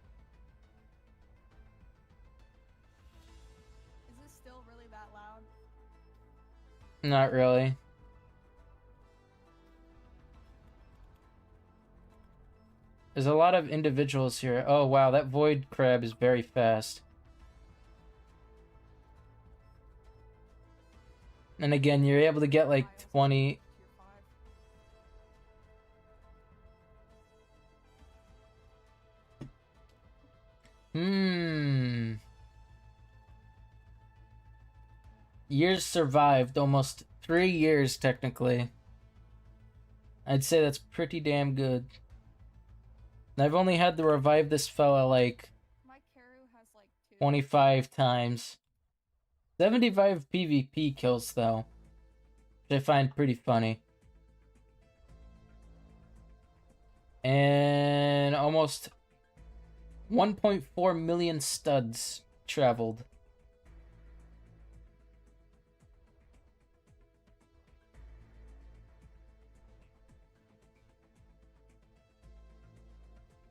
[SPEAKER 3] Is this still really that loud?
[SPEAKER 1] Not really. There's a lot of individuals here. Oh, wow, that void crab is very fast. And again, you're able to get like 20... Years survived, almost 3 years technically. I'd say that's pretty damn good. And I've only had to revive this fella like
[SPEAKER 3] My Karu has like 2.
[SPEAKER 1] 25 times. 75 PvP kills though, which I find pretty funny. And almost 1.4 million studs traveled.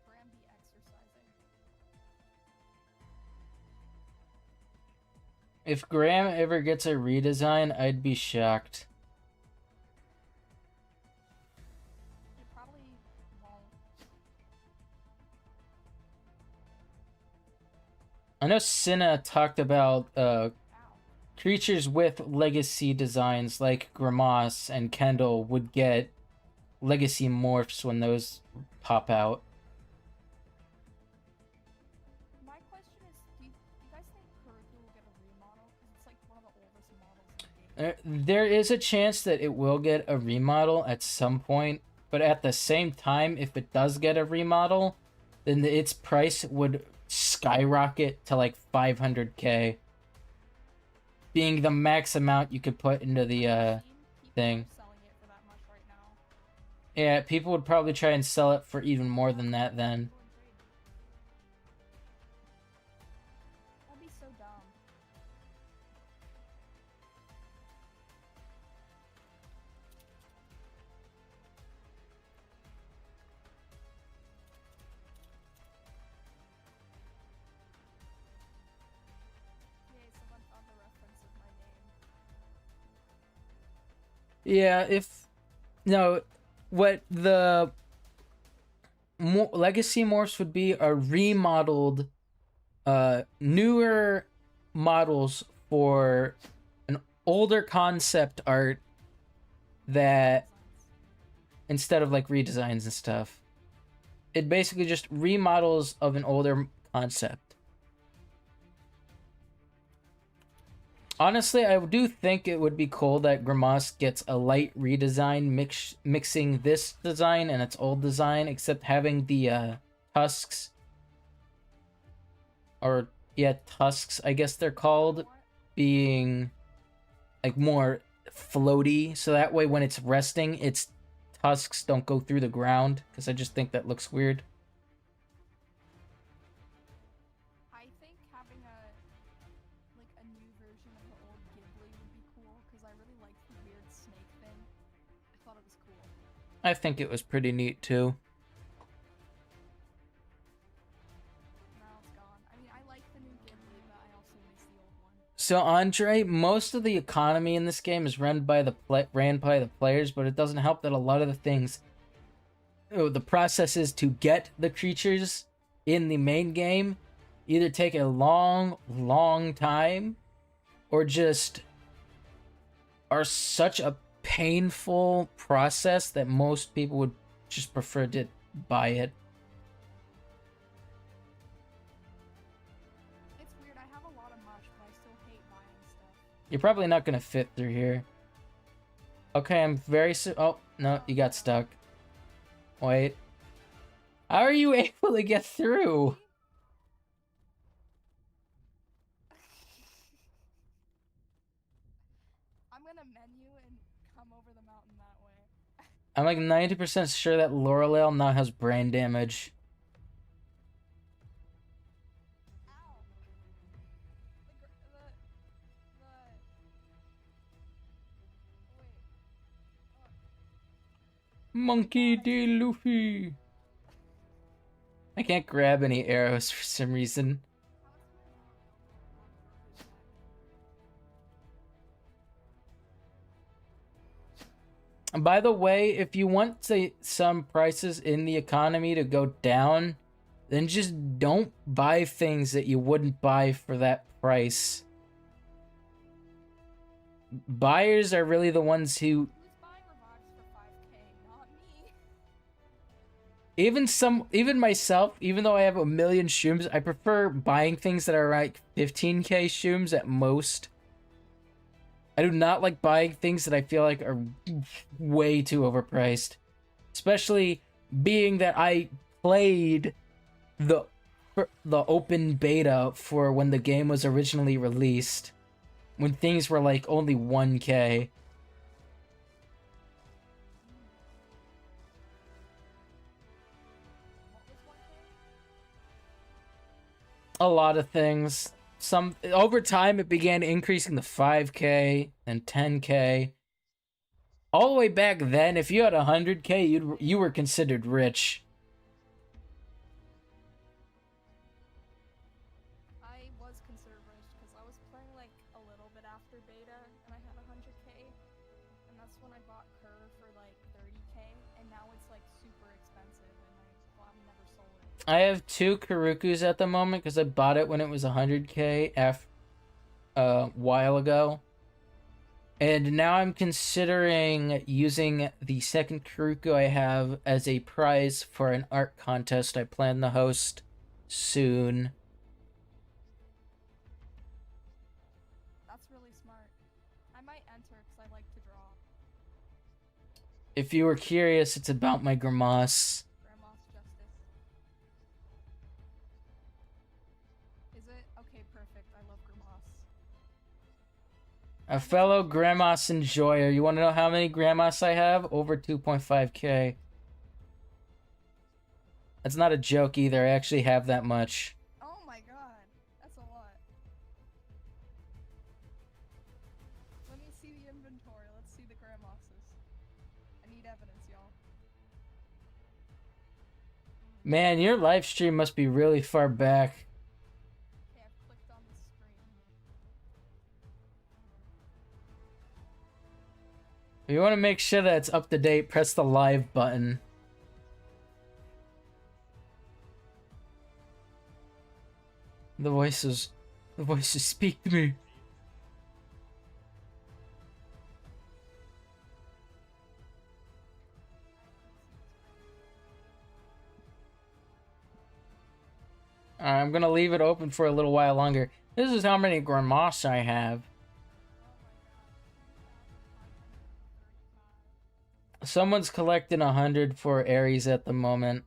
[SPEAKER 3] Graham be exercising.
[SPEAKER 1] If Graham ever gets a redesign, I'd be shocked.
[SPEAKER 3] It probably won't.
[SPEAKER 1] I know Cinna talked about
[SPEAKER 3] Ow.
[SPEAKER 1] creatures with legacy designs like Grimace and Kendall would get legacy morphs when those pop out.
[SPEAKER 3] My question is, do you guys think Kuruku will get a remodel? Because it's like one of the oldest models in the game.
[SPEAKER 1] There is a chance that it will get a remodel at some point, but at the same time, if it does get a remodel, then its price would skyrocket to like 500k. being the max amount you could put into the
[SPEAKER 3] People
[SPEAKER 1] thing.
[SPEAKER 3] are selling it for that much right now.
[SPEAKER 1] Yeah, people would probably try and sell it for even more than that then.
[SPEAKER 3] People in trade. That'd be so dumb. Yay, someone found the reference of my name.
[SPEAKER 1] Yeah, if no, what the legacy morphs would be are remodeled, newer models for an older concept art that
[SPEAKER 3] Designs.
[SPEAKER 1] instead of like redesigns and stuff, it basically just remodels of an older concept. Honestly, I do think it would be cool that Grimace gets a light redesign, mixing this design and its old design, except having the tusks, or yeah, tusks, I guess they're called,
[SPEAKER 3] What?
[SPEAKER 1] being like more floaty, so that way when it's resting, its tusks don't go through the ground, because I just think that looks weird.
[SPEAKER 3] I think having a new version of the old Ghibli would be cool because I really liked the weird snake thing. I thought it was cool.
[SPEAKER 1] I think it was pretty neat too.
[SPEAKER 3] Now it's gone. I mean, I like the new Ghibli, but I also miss the old one.
[SPEAKER 1] So Andre, most of the economy in this game is run by the players, but it doesn't help that a lot of the things, the processes to get the creatures in the main game, either take a long time, or just are such a painful process that most people would just prefer to buy it.
[SPEAKER 3] It's weird. I have a lot of mush, but I still hate buying stuff.
[SPEAKER 1] You're probably not gonna fit through here. Okay, I'm very oh no, you got stuck. Wait. How are you able to get through?
[SPEAKER 3] I'm gonna menu and come over the mountain that way.
[SPEAKER 1] I'm like 90% sure that Lorelei now has brain damage.
[SPEAKER 3] Ow! Wait.
[SPEAKER 1] Monkey D. Luffy. I can't grab any arrows for some reason. And by the way, if you want some prices in the economy to go down, then just don't buy things that you wouldn't buy for that price. Buyers are really the ones who,
[SPEAKER 3] Who's buying revives for 5k? Not me.
[SPEAKER 1] even myself, even though I have a million shrooms, I prefer buying things that are like 15k shrooms at most. I do not like buying things that I feel like are way too overpriced. Especially being that I played the open beta for when the game was originally released, when things were like only 1k.
[SPEAKER 3] What was 1k?
[SPEAKER 1] A lot of things. Some over time it began increasing to 5k and 10k. All the way back then, if you had 100k, you were considered rich.
[SPEAKER 3] I was considered rich because I was playing like a little bit after beta and I had 100k, and that's when I bought Kerr for like 30k, and now it's like super expensive, and I've never sold it.
[SPEAKER 1] I have 2 Karukus at the moment because I bought it when it was 100k a while ago. And now I'm considering using the second Karuku I have as a prize for an art contest I plan to host soon.
[SPEAKER 3] That's really smart. I might enter because I like to draw.
[SPEAKER 1] If you were curious, it's about my Grimace.
[SPEAKER 3] Grandma's justice. Is it? Okay, perfect. I love Grimace.
[SPEAKER 1] A fellow Grandmas enjoyer. You want to know how many Grandmas I have? Over 2.5k. That's not a joke either. I actually have that much.
[SPEAKER 3] Oh my god, that's a lot. Let me see the inventory. Let's see the grandmasses. I need evidence, y'all.
[SPEAKER 1] Man, your live stream must be really far back.
[SPEAKER 3] Okay, I've clicked on the screen.
[SPEAKER 1] If you want to make sure that it's up to date, press the live button. The voices speak to me. I'm gonna leave it open for a little while longer. This is how many Grandmas I have. Someone's collecting 100 for Aries at the moment.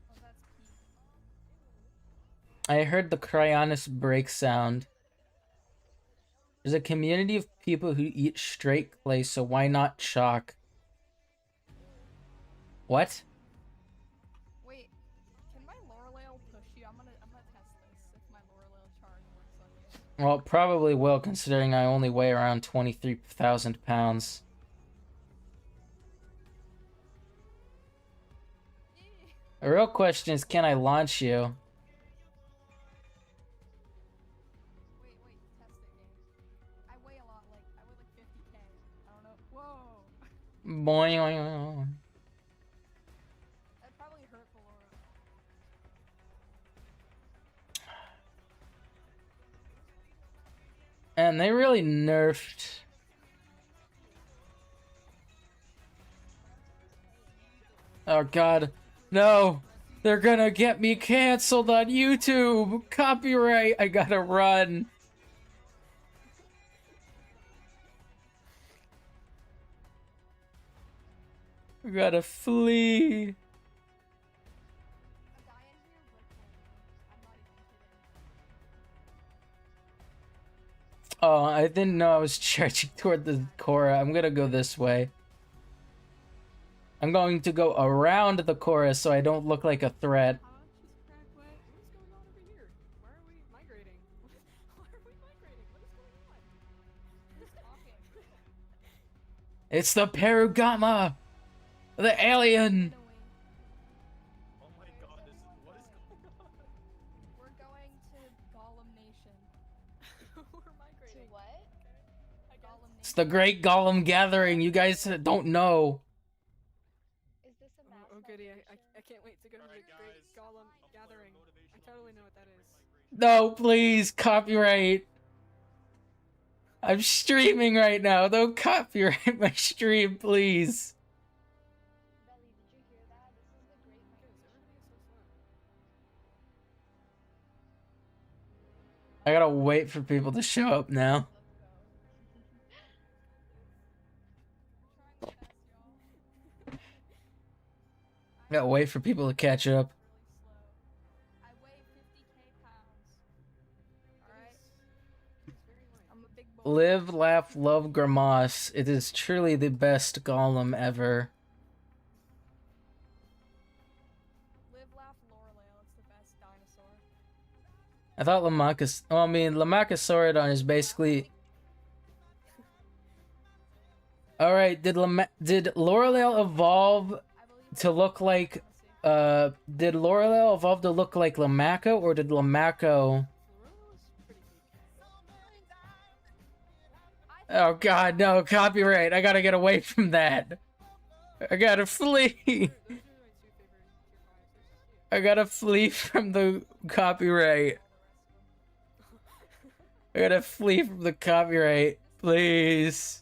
[SPEAKER 3] Oh, that's Pete.
[SPEAKER 1] I heard the Cryonis break sound. There's a community of people who eat straight clay, so why not chalk? What?
[SPEAKER 3] Wait, can my Lorelale push you? I'm gonna test this if my Lorelale charge works on you.
[SPEAKER 1] Well, it probably will, considering I only weigh around 23,000 pounds. The real question is, can I launch you?
[SPEAKER 3] Wait, test it, game. I weigh a lot, I weigh like 50k. I don't know. Whoa!
[SPEAKER 1] Boing.
[SPEAKER 3] That probably hurt the Laura.
[SPEAKER 1] And they really nerfed. Oh god. No! They're gonna get me canceled on YouTube! Copyright! I gotta run! I gotta flee!
[SPEAKER 3] A guy in here ripped my nose. I'm not even kidding.
[SPEAKER 1] Oh, I didn't know I was charging toward the Cora. I'm gonna go this way. I'm going to go around the Cora so I don't look like a threat.
[SPEAKER 4] Jesus Christ, what is going on over here? Why are we migrating? Why are we migrating? What is going on?
[SPEAKER 3] Who's talking?
[SPEAKER 1] It's the Perugama! The alien!
[SPEAKER 5] Oh my god, what is going on?
[SPEAKER 3] We're going to Gollum Nation.
[SPEAKER 4] We're migrating.
[SPEAKER 6] To what?
[SPEAKER 4] I guess.
[SPEAKER 3] Gollum
[SPEAKER 1] It's
[SPEAKER 3] Nation.
[SPEAKER 1] the Great Gollum Gathering. You guys don't know.
[SPEAKER 6] Is this a mass
[SPEAKER 4] Oh goody,
[SPEAKER 6] migration?
[SPEAKER 4] I can't wait to go to the
[SPEAKER 5] Alright,
[SPEAKER 4] Great
[SPEAKER 5] guys.
[SPEAKER 4] Gollum
[SPEAKER 5] A point of
[SPEAKER 4] Gathering. I
[SPEAKER 5] motivational
[SPEAKER 4] totally know what that is.
[SPEAKER 1] No, please, copyright. I'm streaming right now. Don't copyright my stream, please.
[SPEAKER 6] Belly, did you hear that? This is the great
[SPEAKER 4] Guys,
[SPEAKER 6] migration.
[SPEAKER 4] everybody's so slow.
[SPEAKER 1] I gotta wait for people to show up now.
[SPEAKER 6] Let's go.
[SPEAKER 3] I'm trying my best, y'all.
[SPEAKER 1] I gotta wait for people to catch up.
[SPEAKER 3] Really slow. I weigh 50k pounds. Alright?
[SPEAKER 4] It's very light.
[SPEAKER 3] I'm a big boy.
[SPEAKER 1] Live, laugh, love Grimace. It is truly the best Gollum ever.
[SPEAKER 3] Live, laugh, Lorelale. It's the best dinosaur.
[SPEAKER 1] I thought Lamachus... Well, I mean, Lamachusaurodon is basically... Alright, did Lorelale evolve
[SPEAKER 3] I believe
[SPEAKER 1] to look like... Did Lorelale evolve to look like Lamako, or did Lamako...
[SPEAKER 4] Lorelai's pretty big.
[SPEAKER 1] Oh god, no, copyright. I gotta get away from that. I gotta flee.
[SPEAKER 4] Those are my two favorite tier 5s.
[SPEAKER 1] I gotta flee from the copyright. I gotta flee from the copyright. Please.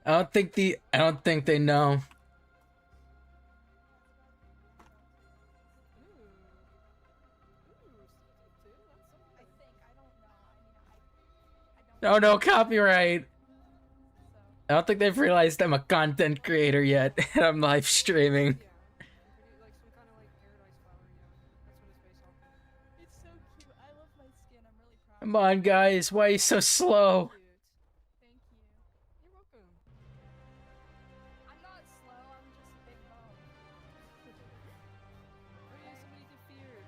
[SPEAKER 1] I don't think they know.
[SPEAKER 4] Ooh. Ooh, Steve too. That's so good.
[SPEAKER 1] No, no copyright.
[SPEAKER 3] So
[SPEAKER 1] I don't think they've realized I'm a content creator yet, and I'm live streaming.
[SPEAKER 4] Yeah. Pretty, like some kind of like paradise flower. Yeah. That's what it's based off of.
[SPEAKER 3] it's so cute. I love my skin. I'm really proud.
[SPEAKER 1] Come on, guys. Why are you so slow?
[SPEAKER 4] Cute.
[SPEAKER 3] Thank you.
[SPEAKER 4] You're welcome.
[SPEAKER 3] I'm not slow. I'm just big bone.
[SPEAKER 4] Oh yeah, somebody defeated.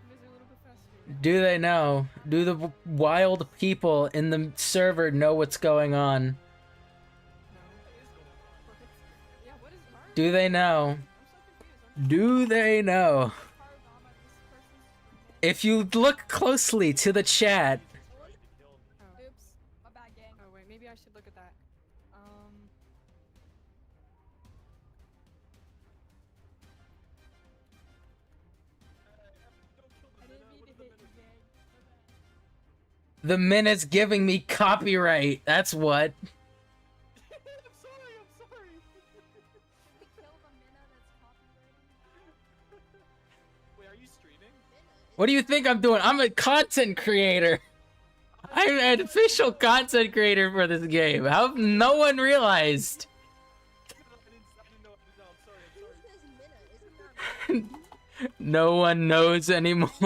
[SPEAKER 4] You guys are a little bit faster.
[SPEAKER 1] Do they know? Do the wild people in the server know what's going on?
[SPEAKER 4] No. Yeah, what is hard?
[SPEAKER 1] Do they know?
[SPEAKER 4] I'm so confused.
[SPEAKER 1] Do they know?
[SPEAKER 3] Harugama, this person's streaming.
[SPEAKER 1] If you look closely to the chat,
[SPEAKER 5] Trying to kill me.
[SPEAKER 4] Oh.
[SPEAKER 3] Oops, my bad, gang.
[SPEAKER 4] Oh wait, maybe I should look at that.
[SPEAKER 3] I didn't mean to hit you, gang.
[SPEAKER 1] the minute's giving me copyright. That's what.
[SPEAKER 5] I'm sorry, I'm sorry.
[SPEAKER 3] We killed a minna that's copyrighted.
[SPEAKER 5] Wait, are you streaming?
[SPEAKER 1] What do you think I'm doing? I'm a content creator. I'm an official content creator for this game. How have no one realized?
[SPEAKER 5] I didn't know. I'm sorry.
[SPEAKER 1] No one knows anymore.
[SPEAKER 5] I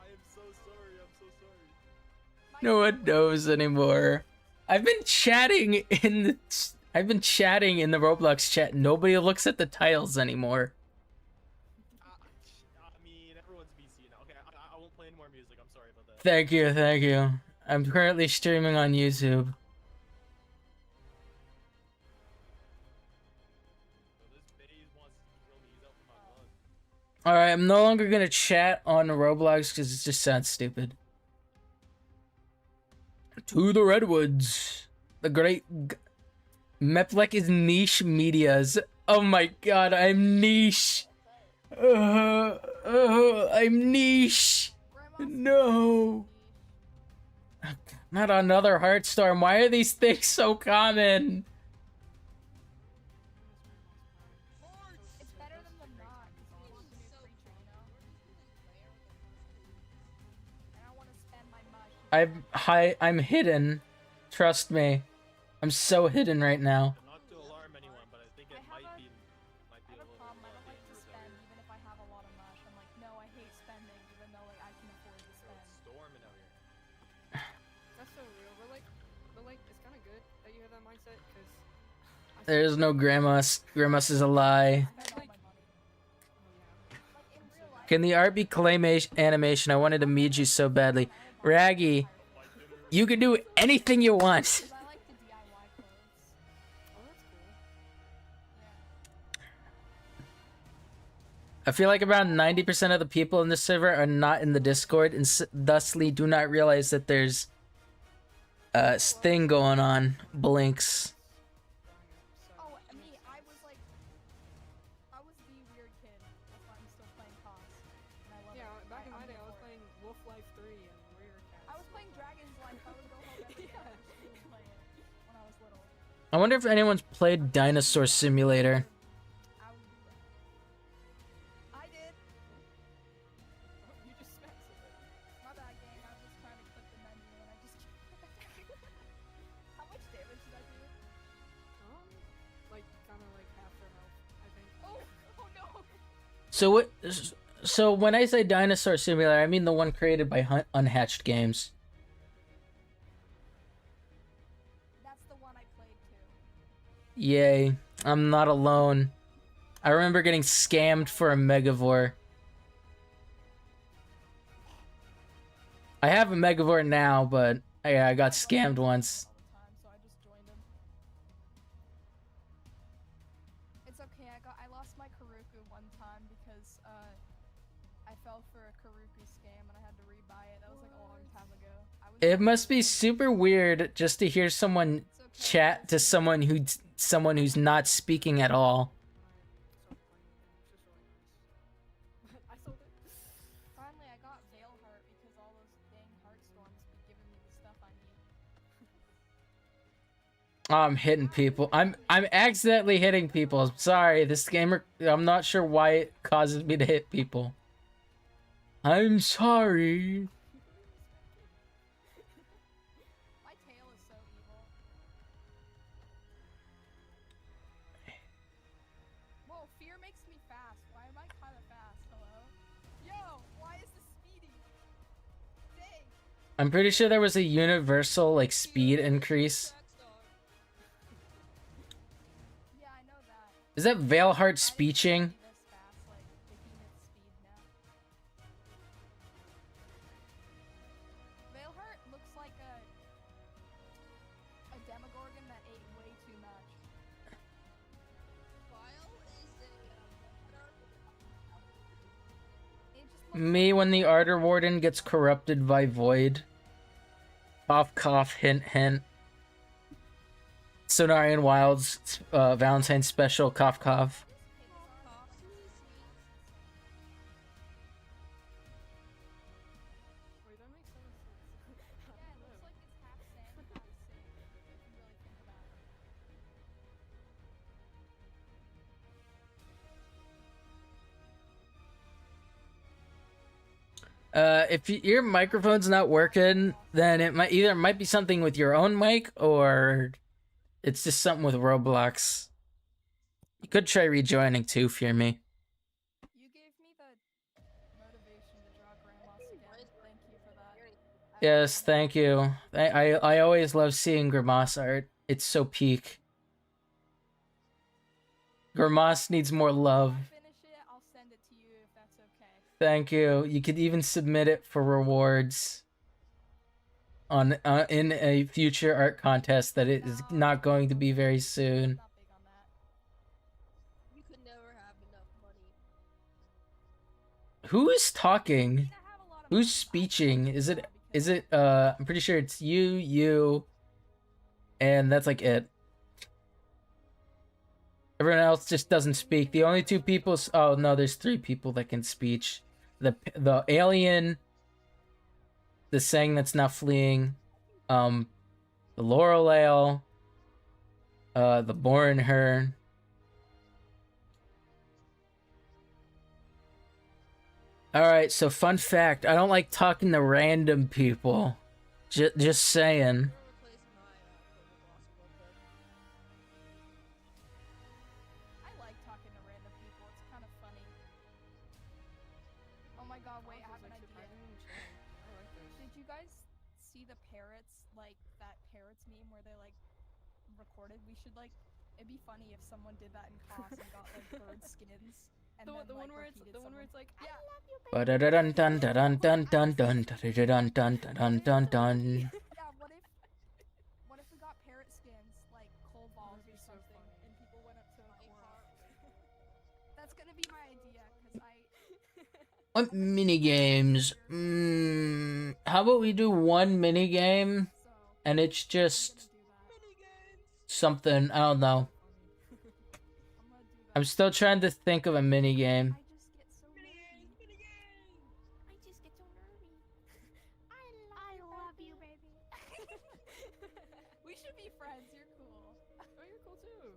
[SPEAKER 5] am so sorry. I'm so sorry.
[SPEAKER 1] No one knows anymore. I've been chatting in the Roblox chat. Nobody looks at the titles anymore.
[SPEAKER 5] I mean, everyone's BC now. Okay, I won't play any more music. I'm sorry about that.
[SPEAKER 1] Thank you, thank you. I'm currently streaming on YouTube.
[SPEAKER 5] So this Baze wants to kill me. He's out for my blood.
[SPEAKER 1] Alright, I'm no longer gonna chat on Roblox because it just sounds stupid. To the Redwoods. The great... Meplek is niche medias. Oh my god, I'm niche. I'm niche.
[SPEAKER 3] Grandma's
[SPEAKER 1] No. Not another Heartstorm. Why are these things so common?
[SPEAKER 3] It's better than the not, because we want the new creature, you know? And I want to spend my mush.
[SPEAKER 1] I'm hidden. Trust me. I'm so hidden right now.
[SPEAKER 5] Not to alarm anyone, but I think it
[SPEAKER 3] I
[SPEAKER 5] might
[SPEAKER 3] have
[SPEAKER 5] be
[SPEAKER 3] I
[SPEAKER 5] a
[SPEAKER 3] have a
[SPEAKER 5] little
[SPEAKER 3] problem. I don't like to
[SPEAKER 5] dangerous
[SPEAKER 3] spend,
[SPEAKER 5] out here.
[SPEAKER 3] even if I have a lot of mush. I'm like, no, I hate spending, even though like I can afford to
[SPEAKER 5] Bro,
[SPEAKER 3] spend.
[SPEAKER 5] it's storming out here.
[SPEAKER 4] That's so real. But like, it's kind of good that you have that mindset because.
[SPEAKER 1] There's no Grimace. Grimace is a lie.
[SPEAKER 3] Spend all my money.
[SPEAKER 4] Oh yeah.
[SPEAKER 3] Like in real life.
[SPEAKER 1] Can the art be claymation animation? I wanted to meet you so badly. Raggy, you can do anything you want.
[SPEAKER 3] Because I like the DIY clothes.
[SPEAKER 4] Oh, that's cool.
[SPEAKER 3] Yeah.
[SPEAKER 1] I feel like around 90% of the people in this server are not in the Discord and thusly do not realize that there's a thing going on. Blinks.
[SPEAKER 3] Oh, me, I was like, I was the weird kid. That's why I'm still playing COS. And I love
[SPEAKER 4] Yeah,
[SPEAKER 3] it.
[SPEAKER 4] back in
[SPEAKER 3] I'm
[SPEAKER 4] my day,
[SPEAKER 3] here
[SPEAKER 4] I was
[SPEAKER 3] for it.
[SPEAKER 4] playing Wolf Life 3 and Warrior Cats.
[SPEAKER 3] I was playing Dragon's Life. I would go home every day
[SPEAKER 4] Yeah.
[SPEAKER 3] and play it when I was little.
[SPEAKER 1] I wonder if anyone's played Dinosaur Simulator.
[SPEAKER 3] I would do that. I did.
[SPEAKER 4] Oh, you just smacked somebody.
[SPEAKER 3] My bad, gang. I was just trying to click the menu and I just. How much damage did I do?
[SPEAKER 4] Like kind of like half their health, I think.
[SPEAKER 3] Oh, oh no.
[SPEAKER 1] So what? So when I say Dinosaur Simulator, I mean the one created by Unhatched Games.
[SPEAKER 3] That's the one I played too.
[SPEAKER 1] Yay! I'm not alone. I remember getting scammed for a Megavore. I have a Megavore now, but yeah, I got scammed once.
[SPEAKER 3] All the time, so I just joined him. It's okay. I lost my Karuku one time because I fell for a Karuku scam and I had to rebuy it. That was like a long time ago. I was
[SPEAKER 1] It must be super weird just to hear someone
[SPEAKER 3] It's okay.
[SPEAKER 1] chat to someone who's not speaking at all.
[SPEAKER 4] I sold it.
[SPEAKER 3] Finally, I got Veil Heart because all those dang Heartstorms be giving me the stuff I need.
[SPEAKER 1] I'm hitting people. I'm accidentally hitting people. I'm sorry, this gamer. I'm not sure why it causes me to hit people. I'm sorry. I'm pretty sure there was a universal like speed increase.
[SPEAKER 3] Yeah, I know that.
[SPEAKER 1] Is that Veilheart
[SPEAKER 3] I didn't
[SPEAKER 1] speeching?
[SPEAKER 3] see this fast, like behemoth speed now. Veilheart looks like a Demogorgon that ate way too much. It just looks
[SPEAKER 1] Me
[SPEAKER 3] like
[SPEAKER 1] when the Ardor Warden gets corrupted by Void. Cough, cough, hint, hint. Sonarian Wilds, Valentine's special, cough, cough.
[SPEAKER 4] Wait, that makes so much sense.
[SPEAKER 3] Yeah, it looks like it's half sand, half sing. If you really think about it.
[SPEAKER 1] If your microphone's not working, then it might be something with your own mic, or it's just something with Roblox. You could try rejoining too, fear me.
[SPEAKER 3] You gave me the motivation to draw grandmas again. Thank you for that.
[SPEAKER 1] Yes, thank you. I always love seeing Grimace art. It's so peak. Grimace needs more love.
[SPEAKER 3] When I finish it, I'll send it to you if that's okay.
[SPEAKER 1] Thank you. You could even submit it for rewards on in a future art contest that it is not going to be very soon.
[SPEAKER 3] Not big on that.
[SPEAKER 7] You could never have enough money.
[SPEAKER 1] Who is
[SPEAKER 3] I
[SPEAKER 1] talking?
[SPEAKER 3] mean, I have a lot of
[SPEAKER 1] Who's
[SPEAKER 3] money.
[SPEAKER 1] speeching?
[SPEAKER 3] I
[SPEAKER 1] Is it
[SPEAKER 3] because
[SPEAKER 1] I'm pretty sure it's you, and that's like it. Everyone else just doesn't speak. The only two people oh no, there's three people that can speech. The alien, the Sang that's not fleeing, the Laurel Ale, the Born Her. Alright, so fun fact, I don't like talking to random people. Just saying.
[SPEAKER 7] Replace my Pokeball real quick.
[SPEAKER 3] I like talking to random people. It's kind of funny. Oh my god, wait, I have an idea.
[SPEAKER 4] I like this.
[SPEAKER 3] Did you guys see the parrots, like that parrots meme where they like recorded? We should like, it'd be funny if someone did that in class and got like bird skins. And
[SPEAKER 4] The,
[SPEAKER 3] then,
[SPEAKER 4] the
[SPEAKER 3] like,
[SPEAKER 4] one where it's
[SPEAKER 3] repeated
[SPEAKER 4] the one where
[SPEAKER 3] someone-
[SPEAKER 4] it's like,
[SPEAKER 3] Yeah.
[SPEAKER 4] I love you, baby.
[SPEAKER 1] Ba-da-da-dun dun dun dun dun dun dun dun dun dun dun.
[SPEAKER 3] Yeah, what if we got parrot skins, like cold balls
[SPEAKER 4] That'd
[SPEAKER 3] or
[SPEAKER 4] be so
[SPEAKER 3] something,
[SPEAKER 4] funny.
[SPEAKER 3] and people went up to
[SPEAKER 7] My
[SPEAKER 3] Cora?
[SPEAKER 7] heart.
[SPEAKER 3] That's gonna be my idea, cause I
[SPEAKER 1] What mini games? How about we do one mini game
[SPEAKER 3] so
[SPEAKER 1] and it's
[SPEAKER 3] I'm
[SPEAKER 1] just
[SPEAKER 3] gonna do that.
[SPEAKER 7] Minigames.
[SPEAKER 1] something, I don't know.
[SPEAKER 3] I'm gonna do that.
[SPEAKER 1] I'm still trying to think of a mini game.
[SPEAKER 3] I just get so nerdy.
[SPEAKER 7] Minigames.
[SPEAKER 3] I just get so nerdy. I love you, baby. We should be friends. You're cool.
[SPEAKER 4] Oh, you're cool too.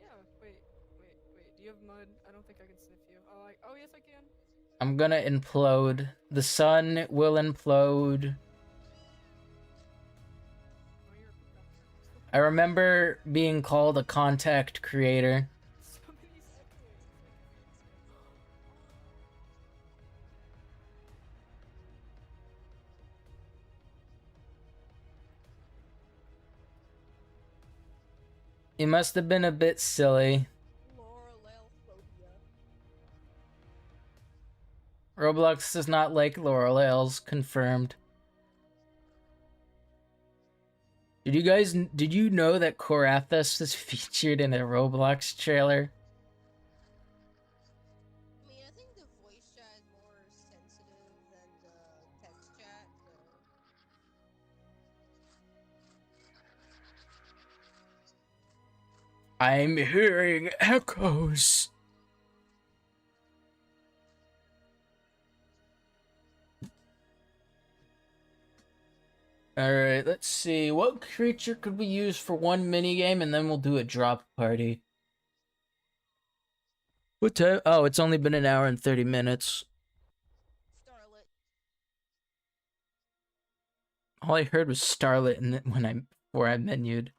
[SPEAKER 4] Yeah. Wait. Do you have mud? I don't think I can sniff you. Oh yes, I can.
[SPEAKER 1] I'm gonna implode. The sun will implode.
[SPEAKER 4] Oh, you're a peacock.
[SPEAKER 1] I remember being called a contact creator.
[SPEAKER 4] So many seconds.
[SPEAKER 1] It must have been a bit silly.
[SPEAKER 7] Laurel phobia.
[SPEAKER 1] Roblox does not like Laurel Ales, confirmed. Did you know that Korathas was featured in a Roblox trailer?
[SPEAKER 7] I mean, I think the voice chat is more sensitive than the text chat. So.
[SPEAKER 1] I'm hearing echoes. Alright, let's see. What creature could we use for one minigame and then we'll do a drop party? What time? Oh, it's only been an hour and 30 minutes.
[SPEAKER 7] Starlet.
[SPEAKER 1] All I heard was Starlet before I menued.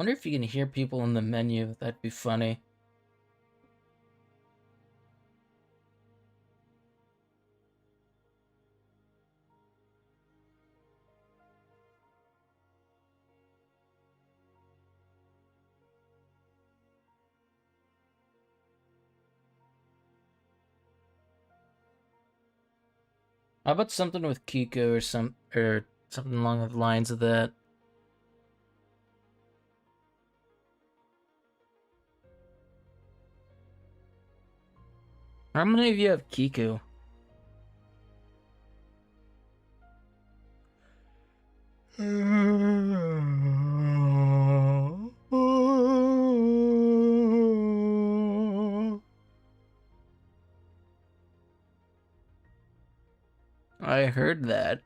[SPEAKER 1] Wonder if you can hear people in the menu. That'd be funny. How about something with Kiko or something along the lines of that? How many of you have Kiku? I heard that.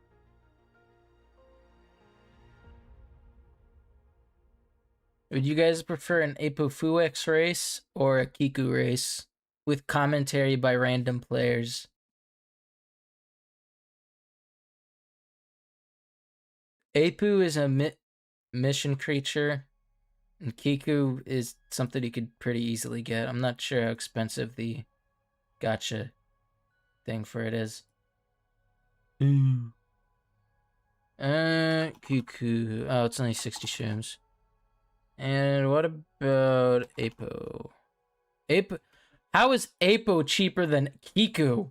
[SPEAKER 1] Would you guys prefer an Apofuex race or a Kiku race with commentary by random players? Apu is a mission creature, and Kiku is something you could pretty easily get. I'm not sure how expensive the gotcha thing for it is. Kiku. Oh, it's only 60 shims. And what about Apo? Apo. How is Apo cheaper than Kiku?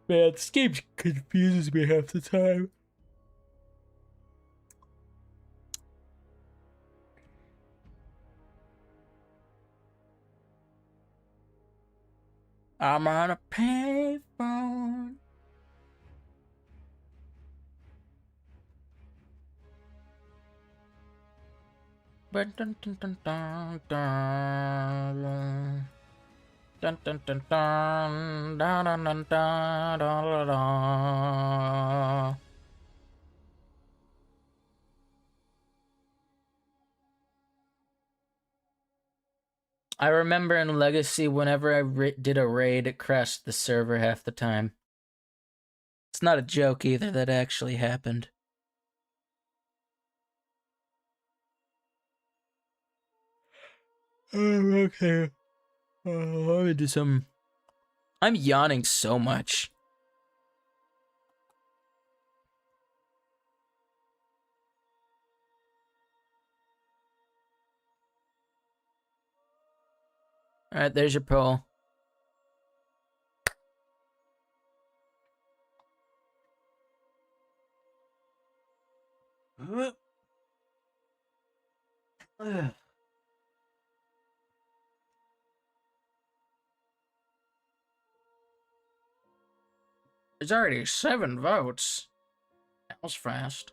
[SPEAKER 1] Man, this game confuses me half the time. I'm on a payphone. But dun dun dun dun dun. Dun dun dun dun dun dun dun dun dun dun. I remember in Legacy, whenever I did a raid, it crashed the server half the time. It's not a joke either, that actually happened. Okay. Let me do some. I'm yawning so much. Alright, there's your poll. There's already 7 votes. That was fast.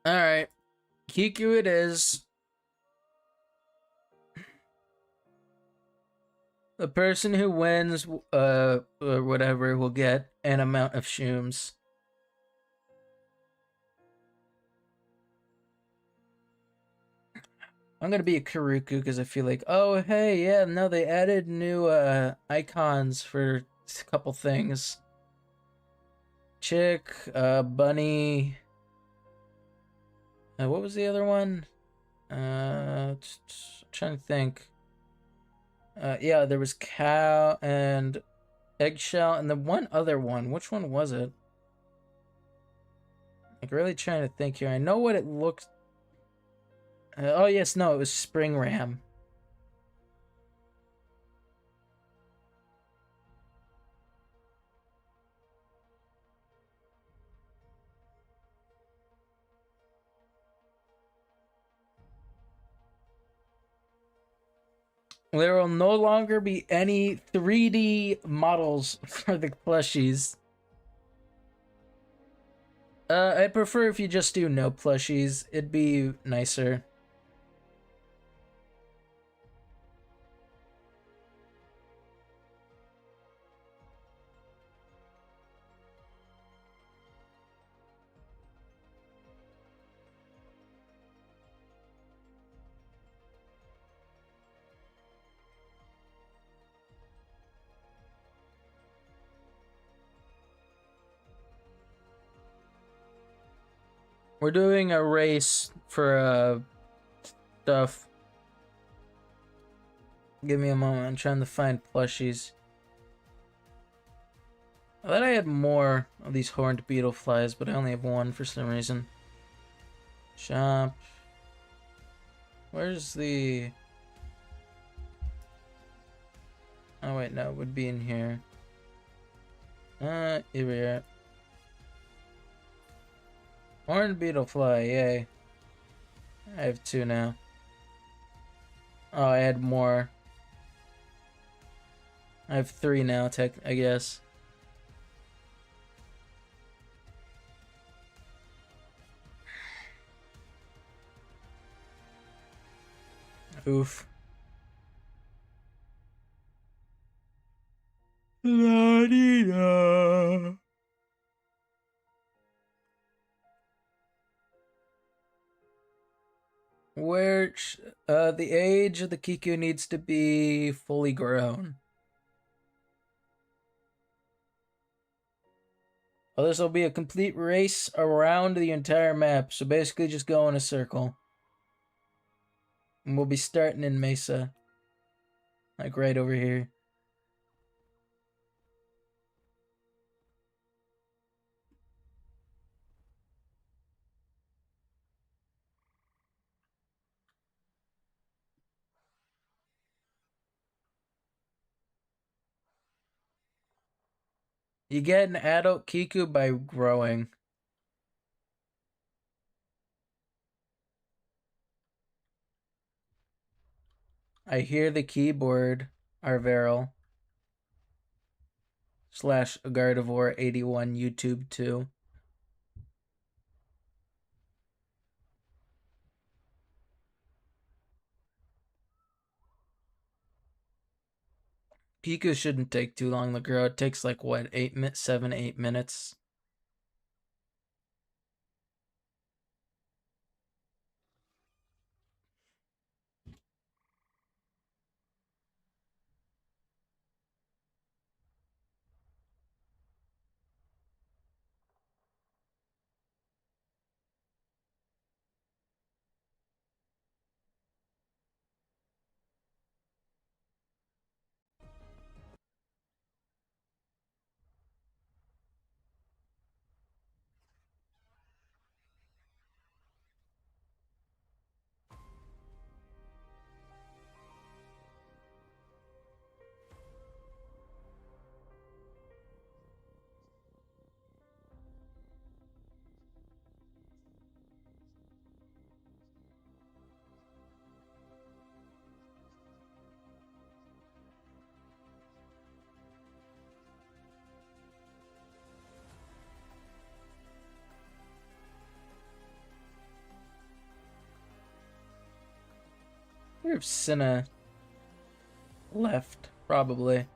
[SPEAKER 1] Alright. Kiku it is. The person who wins, or whatever, will get an amount of shooms. I'm gonna be a Karuku because I feel like, oh, hey, yeah, no, they added new icons for a couple things. Chick, Bunny. What was the other one? Trying to think. Yeah, there was Cow and Eggshell, and the one other one. Which one was it? Like, really trying to think here. I know what it looked. Oh yes, no, it was Spring Ram. There will no longer be any 3D models for the plushies. I prefer if you just do no plushies. It'd be nicer. We're doing a race for stuff. Give me a moment. I'm trying to find plushies. I thought I had more of these horned beetle flies, but I only have one for some reason. Shop. Where's the... Oh wait, no, it would be in here. Here we are. Horned beetle fly, yay. I have 2 now. Oh, I had more. I have 3 now, I guess. Oof. La-dee-da. The age of the Kiku needs to be fully grown. Oh, this will be a complete race around the entire map, so basically just go in a circle. And we'll be starting in Mesa. Like right over here. You get an adult Kiku by growing. I hear the keyboard, Arveral. / Gardevoir81 YouTube 2. Kiku shouldn't take too long to grow. It takes like what, 7, 8 minutes. I wonder if Cinna left, probably.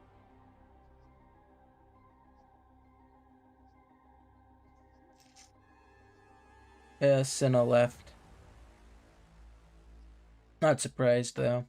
[SPEAKER 1] Yeah, Cinna left. Not surprised though.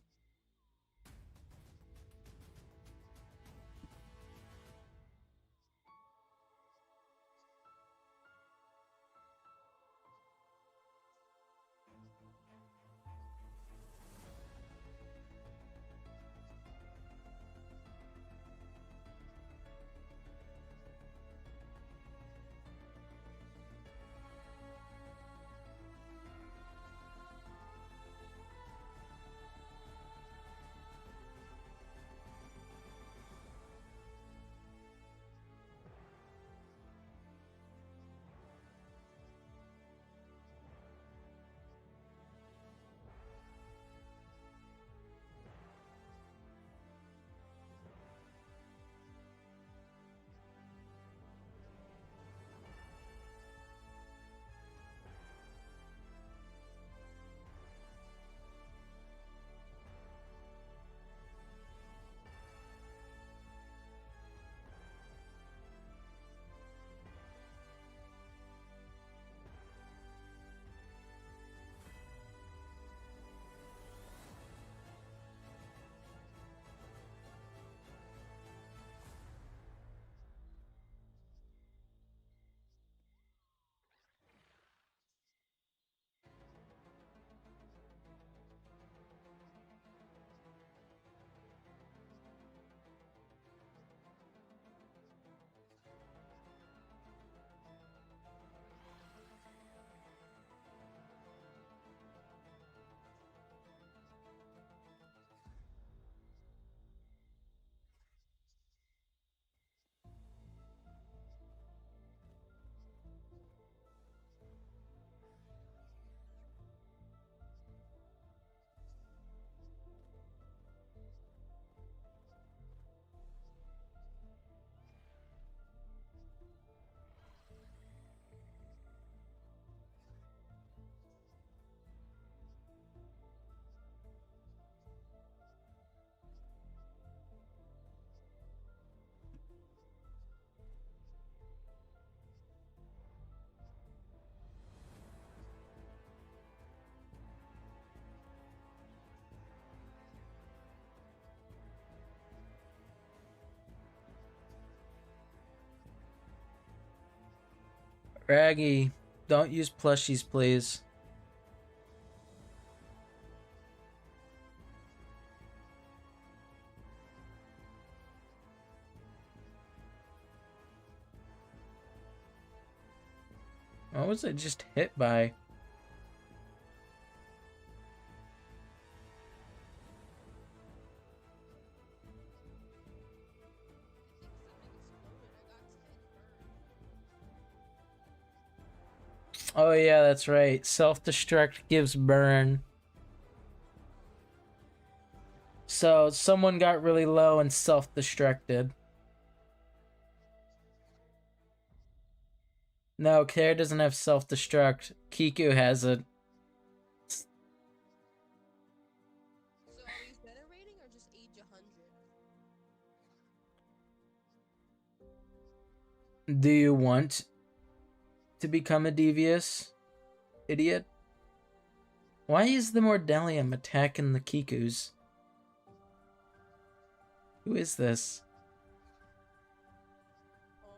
[SPEAKER 1] Raggy, don't use plushies, please. What was it just hit by? Oh yeah, that's right. Self-destruct gives burn. So someone got really low and self-destructed. No, Claire doesn't have self-destruct. Kiku has it.
[SPEAKER 7] So are we generating or just age 100?
[SPEAKER 1] Do you want to become a devious idiot? Why is the Mordelium attacking the Kikus? Who is this?
[SPEAKER 7] Oh.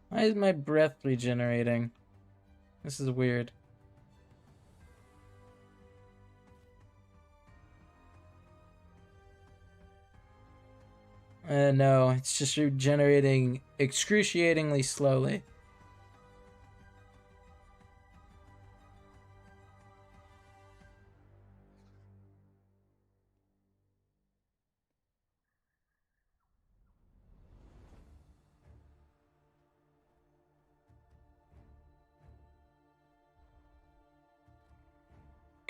[SPEAKER 1] Why is my breath regenerating? This is weird. No, it's just regenerating excruciatingly slowly.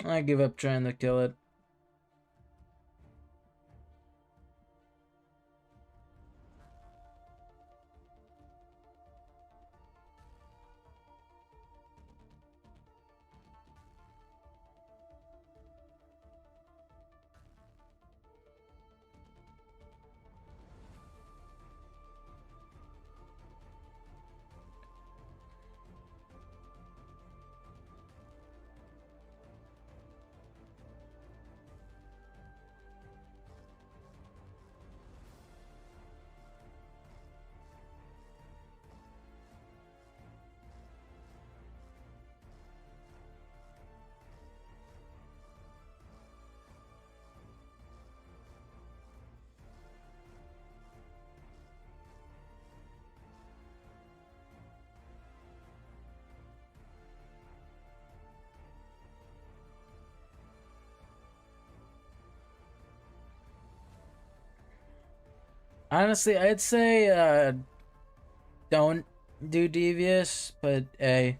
[SPEAKER 1] I give up trying to kill it. Honestly, I'd say don't do devious, but hey.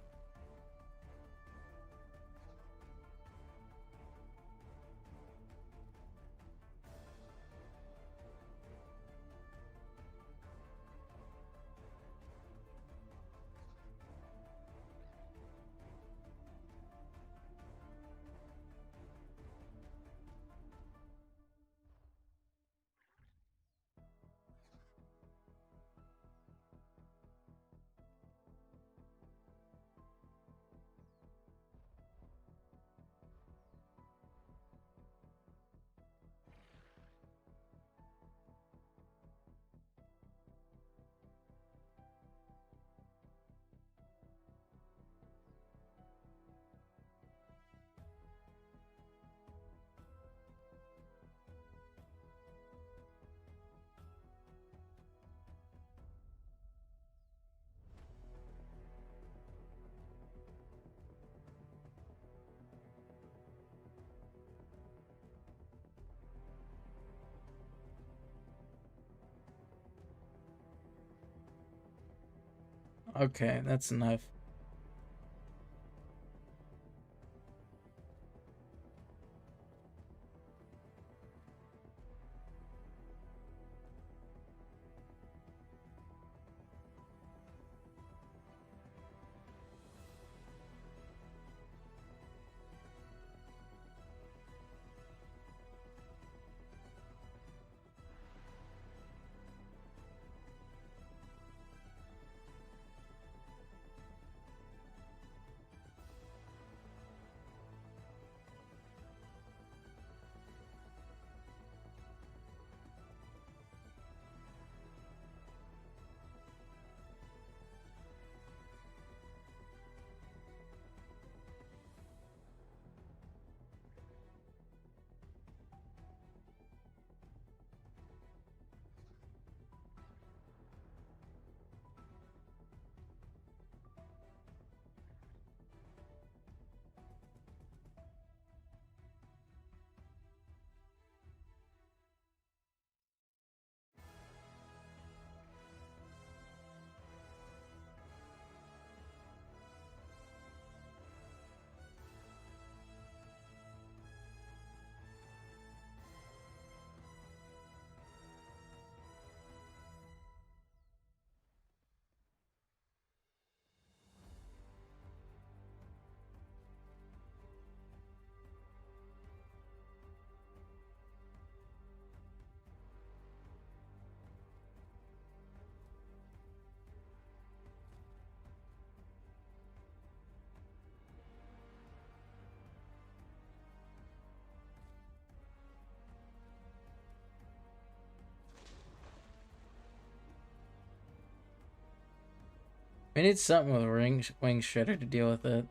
[SPEAKER 1] Okay, that's enough. We need something with a wing shredder to deal with it.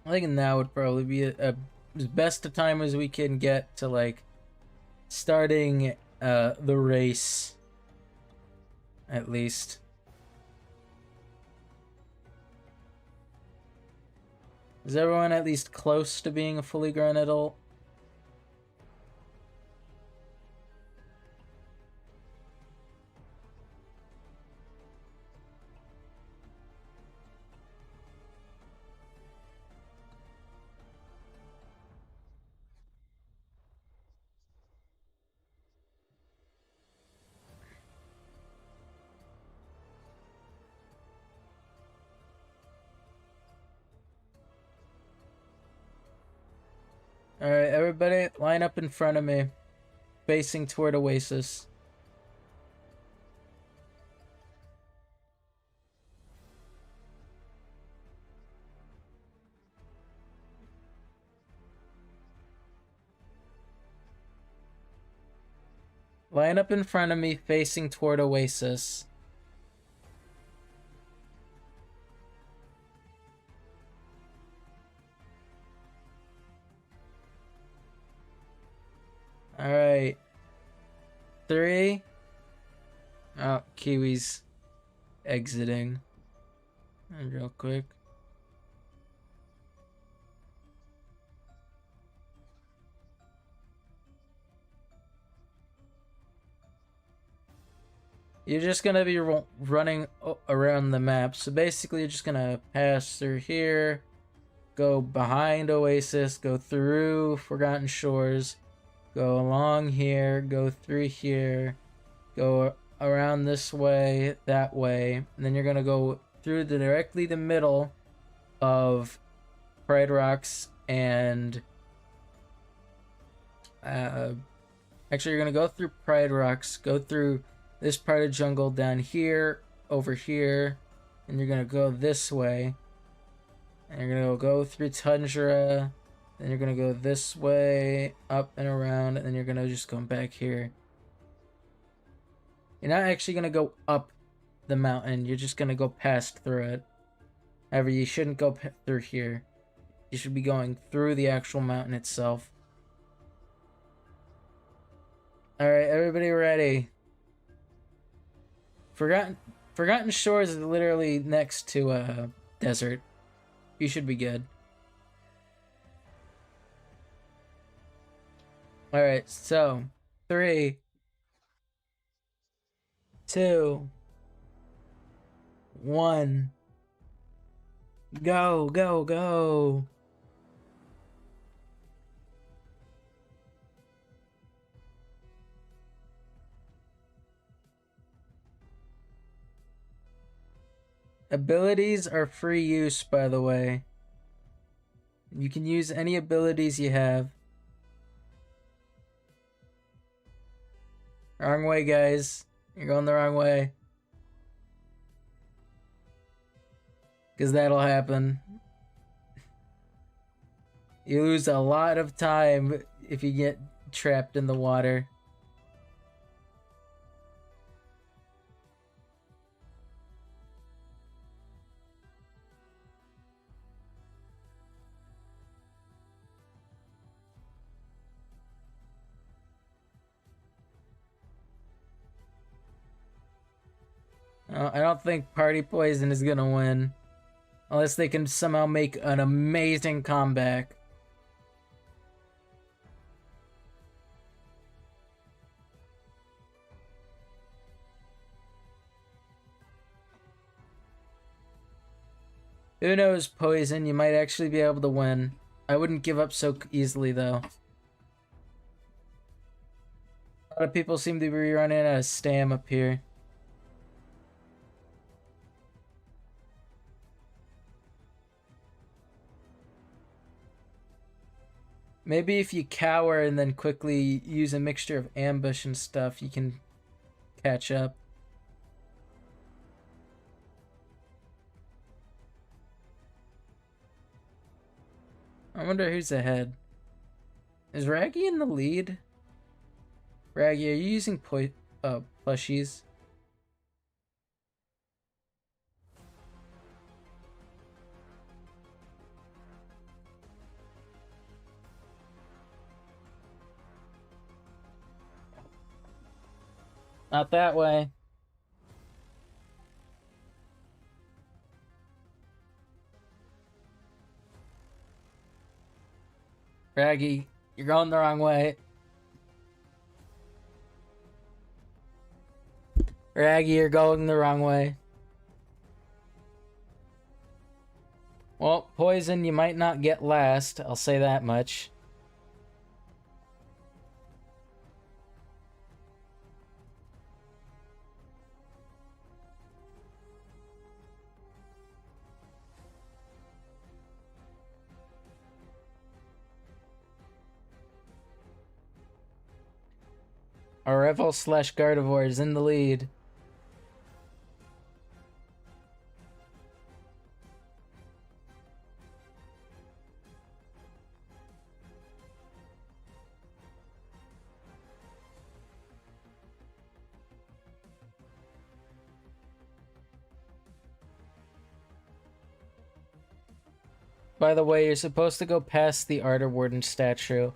[SPEAKER 1] I think now would probably be as best a time as we can get to like starting the race, at least. Is everyone at least close to being a fully grown adult? Alright, everybody line up in front of me, facing toward Oasis. line up in front of me facing toward Oasis. Alright. 3. Oh, Kiwi's exiting. Real quick. You're just gonna be running around the map. So basically, you're just gonna pass through here, go behind Oasis, go through Forgotten Shores, go along here, go through here, go around this way, that way, and then you're gonna go through directly the middle of Pride Rocks and actually, you're gonna go through Pride Rocks, go through this part of jungle down here, over here, and you're gonna go this way. And you're gonna go through Tundra, then you're gonna go this way, up and around, and then you're gonna just go back here. You're not actually gonna go up the mountain, you're just gonna go past through it. However, you shouldn't go through here. You should be going through the actual mountain itself. Alright, everybody ready? Forgotten Shores is literally next to a desert. You should be good. Alright, so 3, 2, 1. Go, go, go. Abilities are free use, by the way. You can use any abilities you have. Wrong way, guys. You're going the wrong way. Because that'll happen. You lose a lot of time if you get trapped in the water. I don't think Party Poison is gonna win. Unless they can somehow make an amazing comeback. Who knows, Poison? You might actually be able to win. I wouldn't give up so easily, though. A lot of people seem to be running out of stam up here. Maybe if you cower and then quickly use a mixture of ambush and stuff, you can catch up. I wonder who's ahead. Is Raggy in the lead? Raggy, are you using plushies? Not that way. Raggy, you're going the wrong way. Raggy, you're going the wrong way. Well, Poison, you might not get last. I'll say that much. Our Revel / Gardevoir is in the lead. By the way, you're supposed to go past the Art of Warden statue.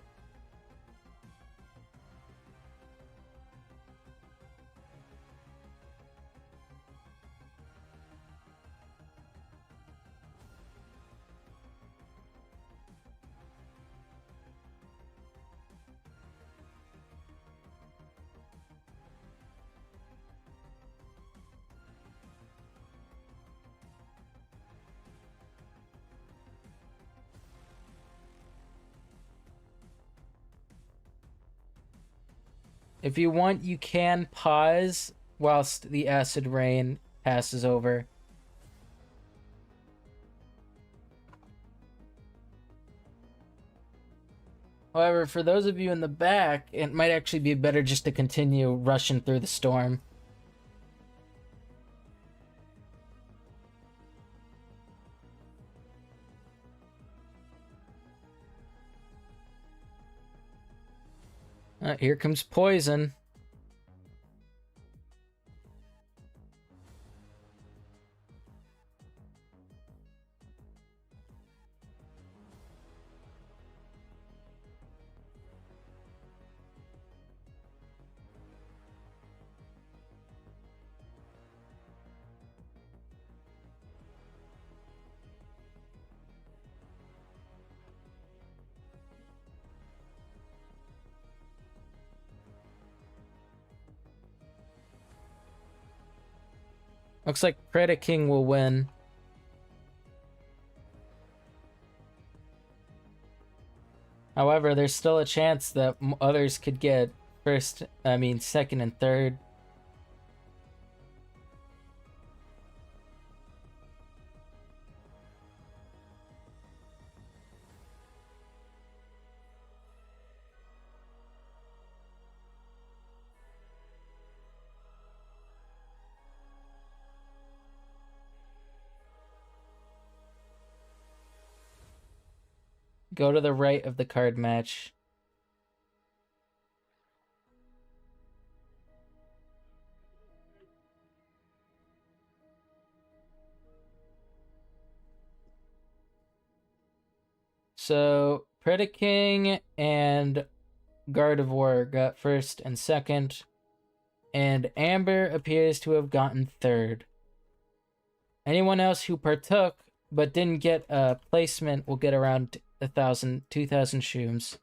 [SPEAKER 1] If you want, you can pause whilst the acid rain passes over. However, for those of you in the back, it might actually be better just to continue rushing through the storm. Here comes poison. Looks like Predaking will win. However, there's still a chance that others could get second and third. Go to the right of the card match. So, Predaking and Gardevoir got first and second, and Amber appears to have gotten third. Anyone else who partook but didn't get a placement will get around 2,000 shooms.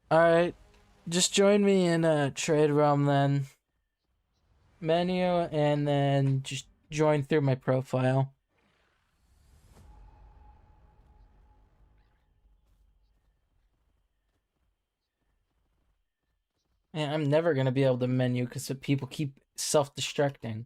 [SPEAKER 1] Alright. Just join me in Trade Realm then. Menu, and then just join through my profile. Man, I'm never gonna be able to menu because people keep self-destructing.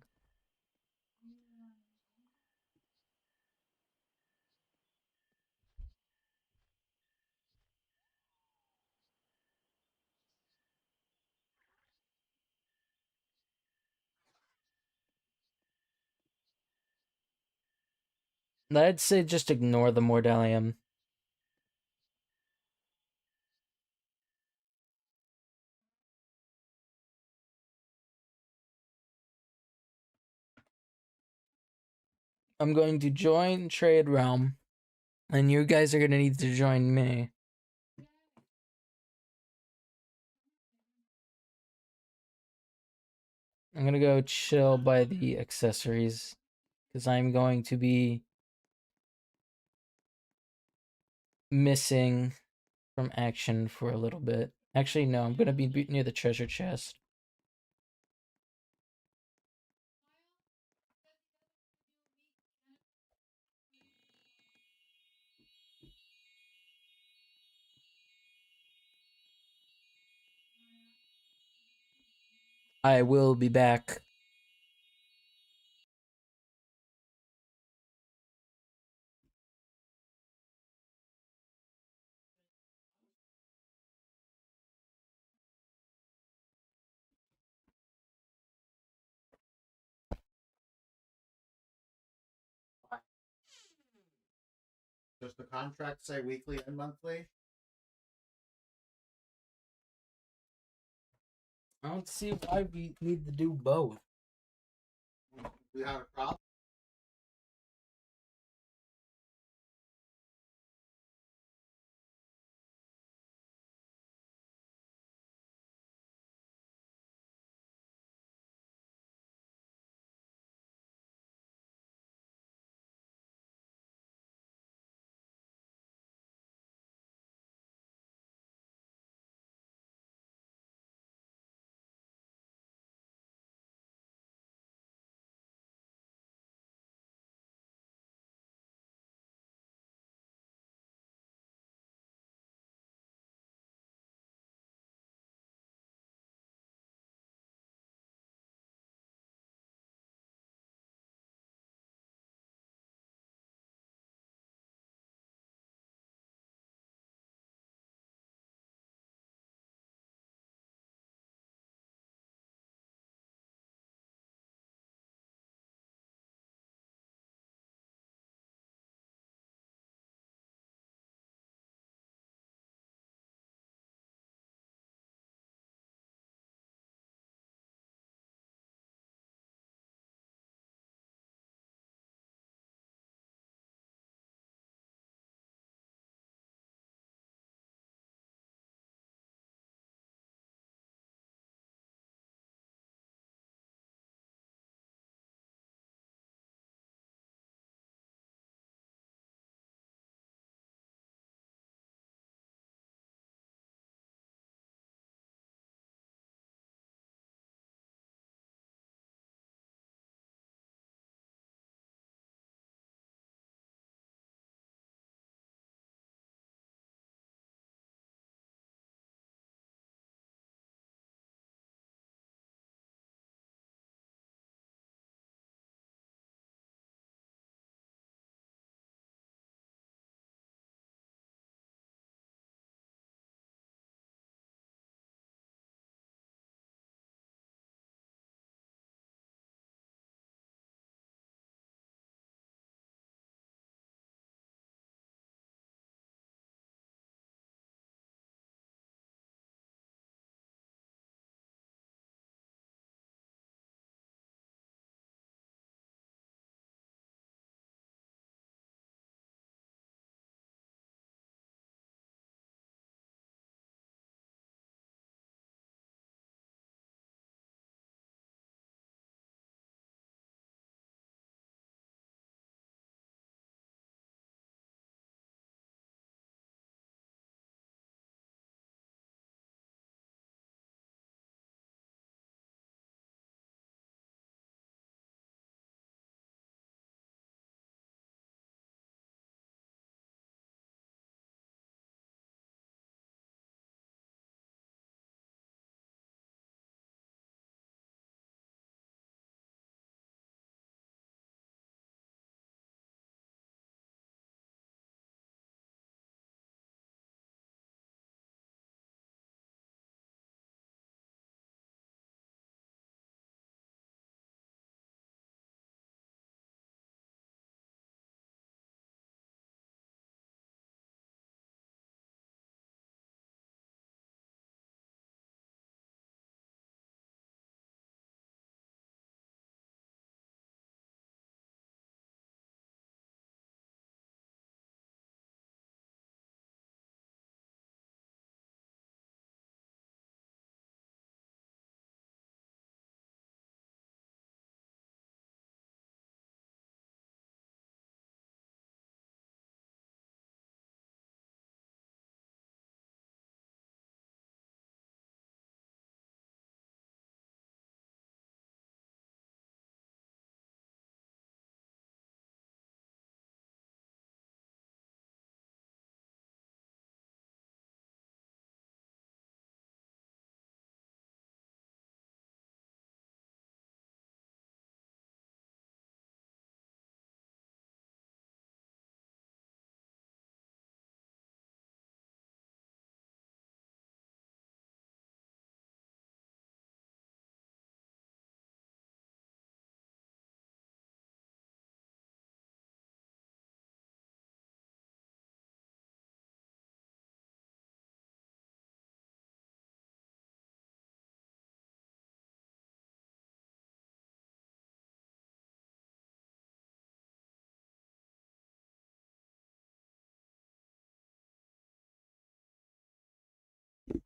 [SPEAKER 1] I'd say just ignore the Mordalium. I'm going to join Trade Realm, and you guys are gonna need to join me. I'm gonna go chill by the accessories, because I'm going to be missing from action for a little bit. Actually, no, I'm gonna be near the treasure chest. I will be back.
[SPEAKER 8] Does the contract say weekly and monthly?
[SPEAKER 1] I don't see why we need to do both.
[SPEAKER 8] We have a problem.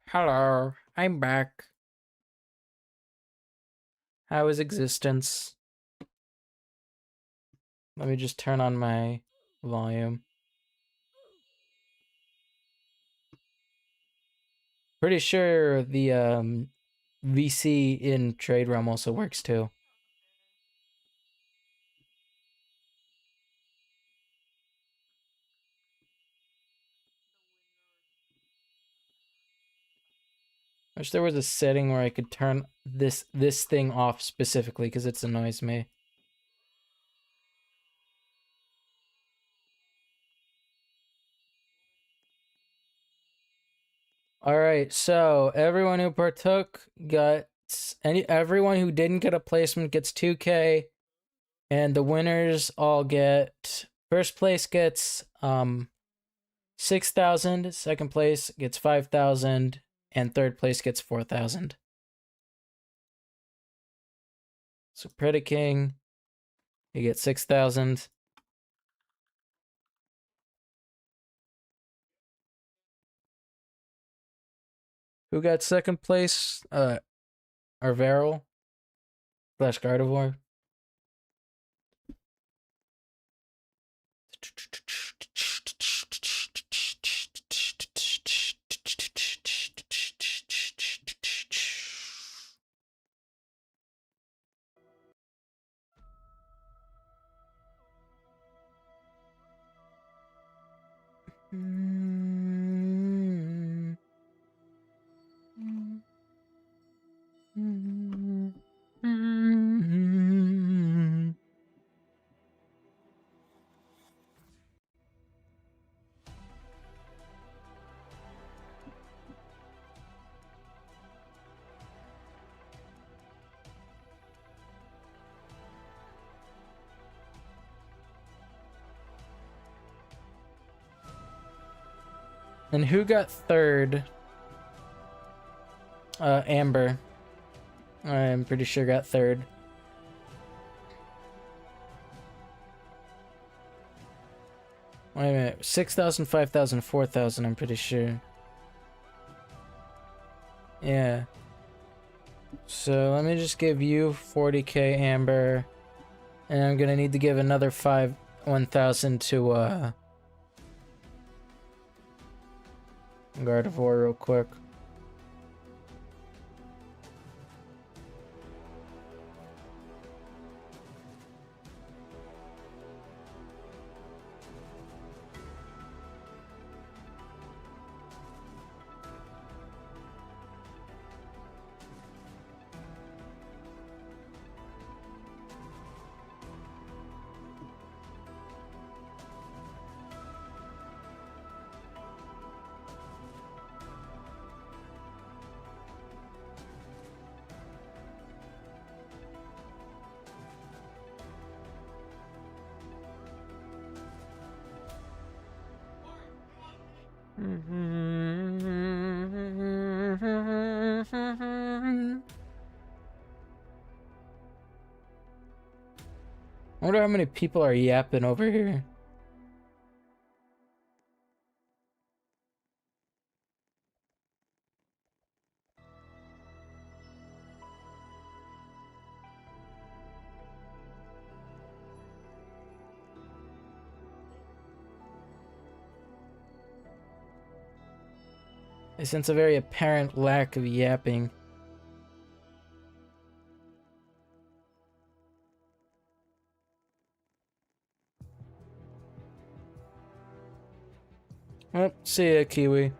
[SPEAKER 1] Hello, I'm back. How is existence? Let me just turn on my volume. Pretty sure the VC in Trade Realm also works too. Wish there was a setting where I could turn this thing off specifically because it annoys me. All right, so everyone who partook got everyone who didn't get a placement gets 2K, and the winners all get first place gets 6,000, second place gets 5,000, and third place gets 4,000. So Pretty King, you get 6,000. Who got second place? Arveral / Gardevoir. And who got third? Amber. I'm pretty sure got third. Wait a minute. 6,000, 5,000, 4,000, I'm pretty sure. Yeah. So let me just give you 40k, Amber. And I'm gonna need to give another 1,000 to, Gardevoir real quick. I wonder how many people are yapping over here. I sense a very apparent lack of yapping. Oh, see ya, Kiwi.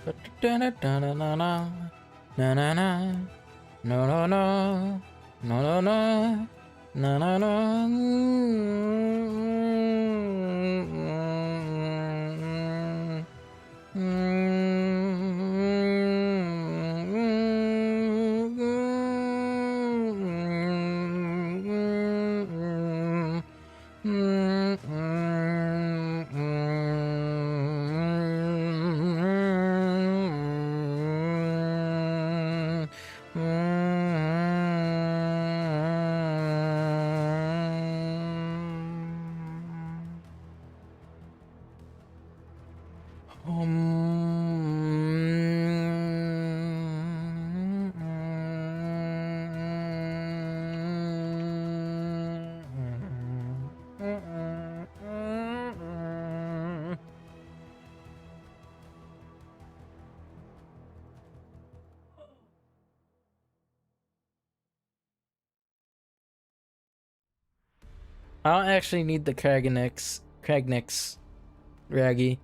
[SPEAKER 1] Na-na-na. Na-na-na. No. No. I don't actually need the Kragnix, Raggy.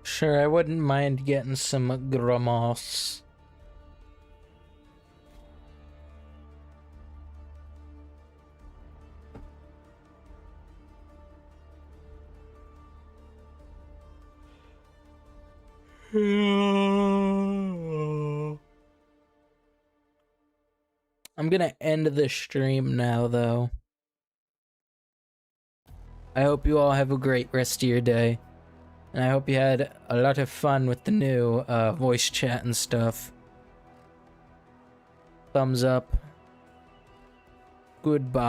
[SPEAKER 1] Sure, I wouldn't mind getting some gramos. I'm gonna end the stream now, though. I hope you all have a great rest of your day. And I hope you had a lot of fun with the new voice chat and stuff. Thumbs up. Goodbye.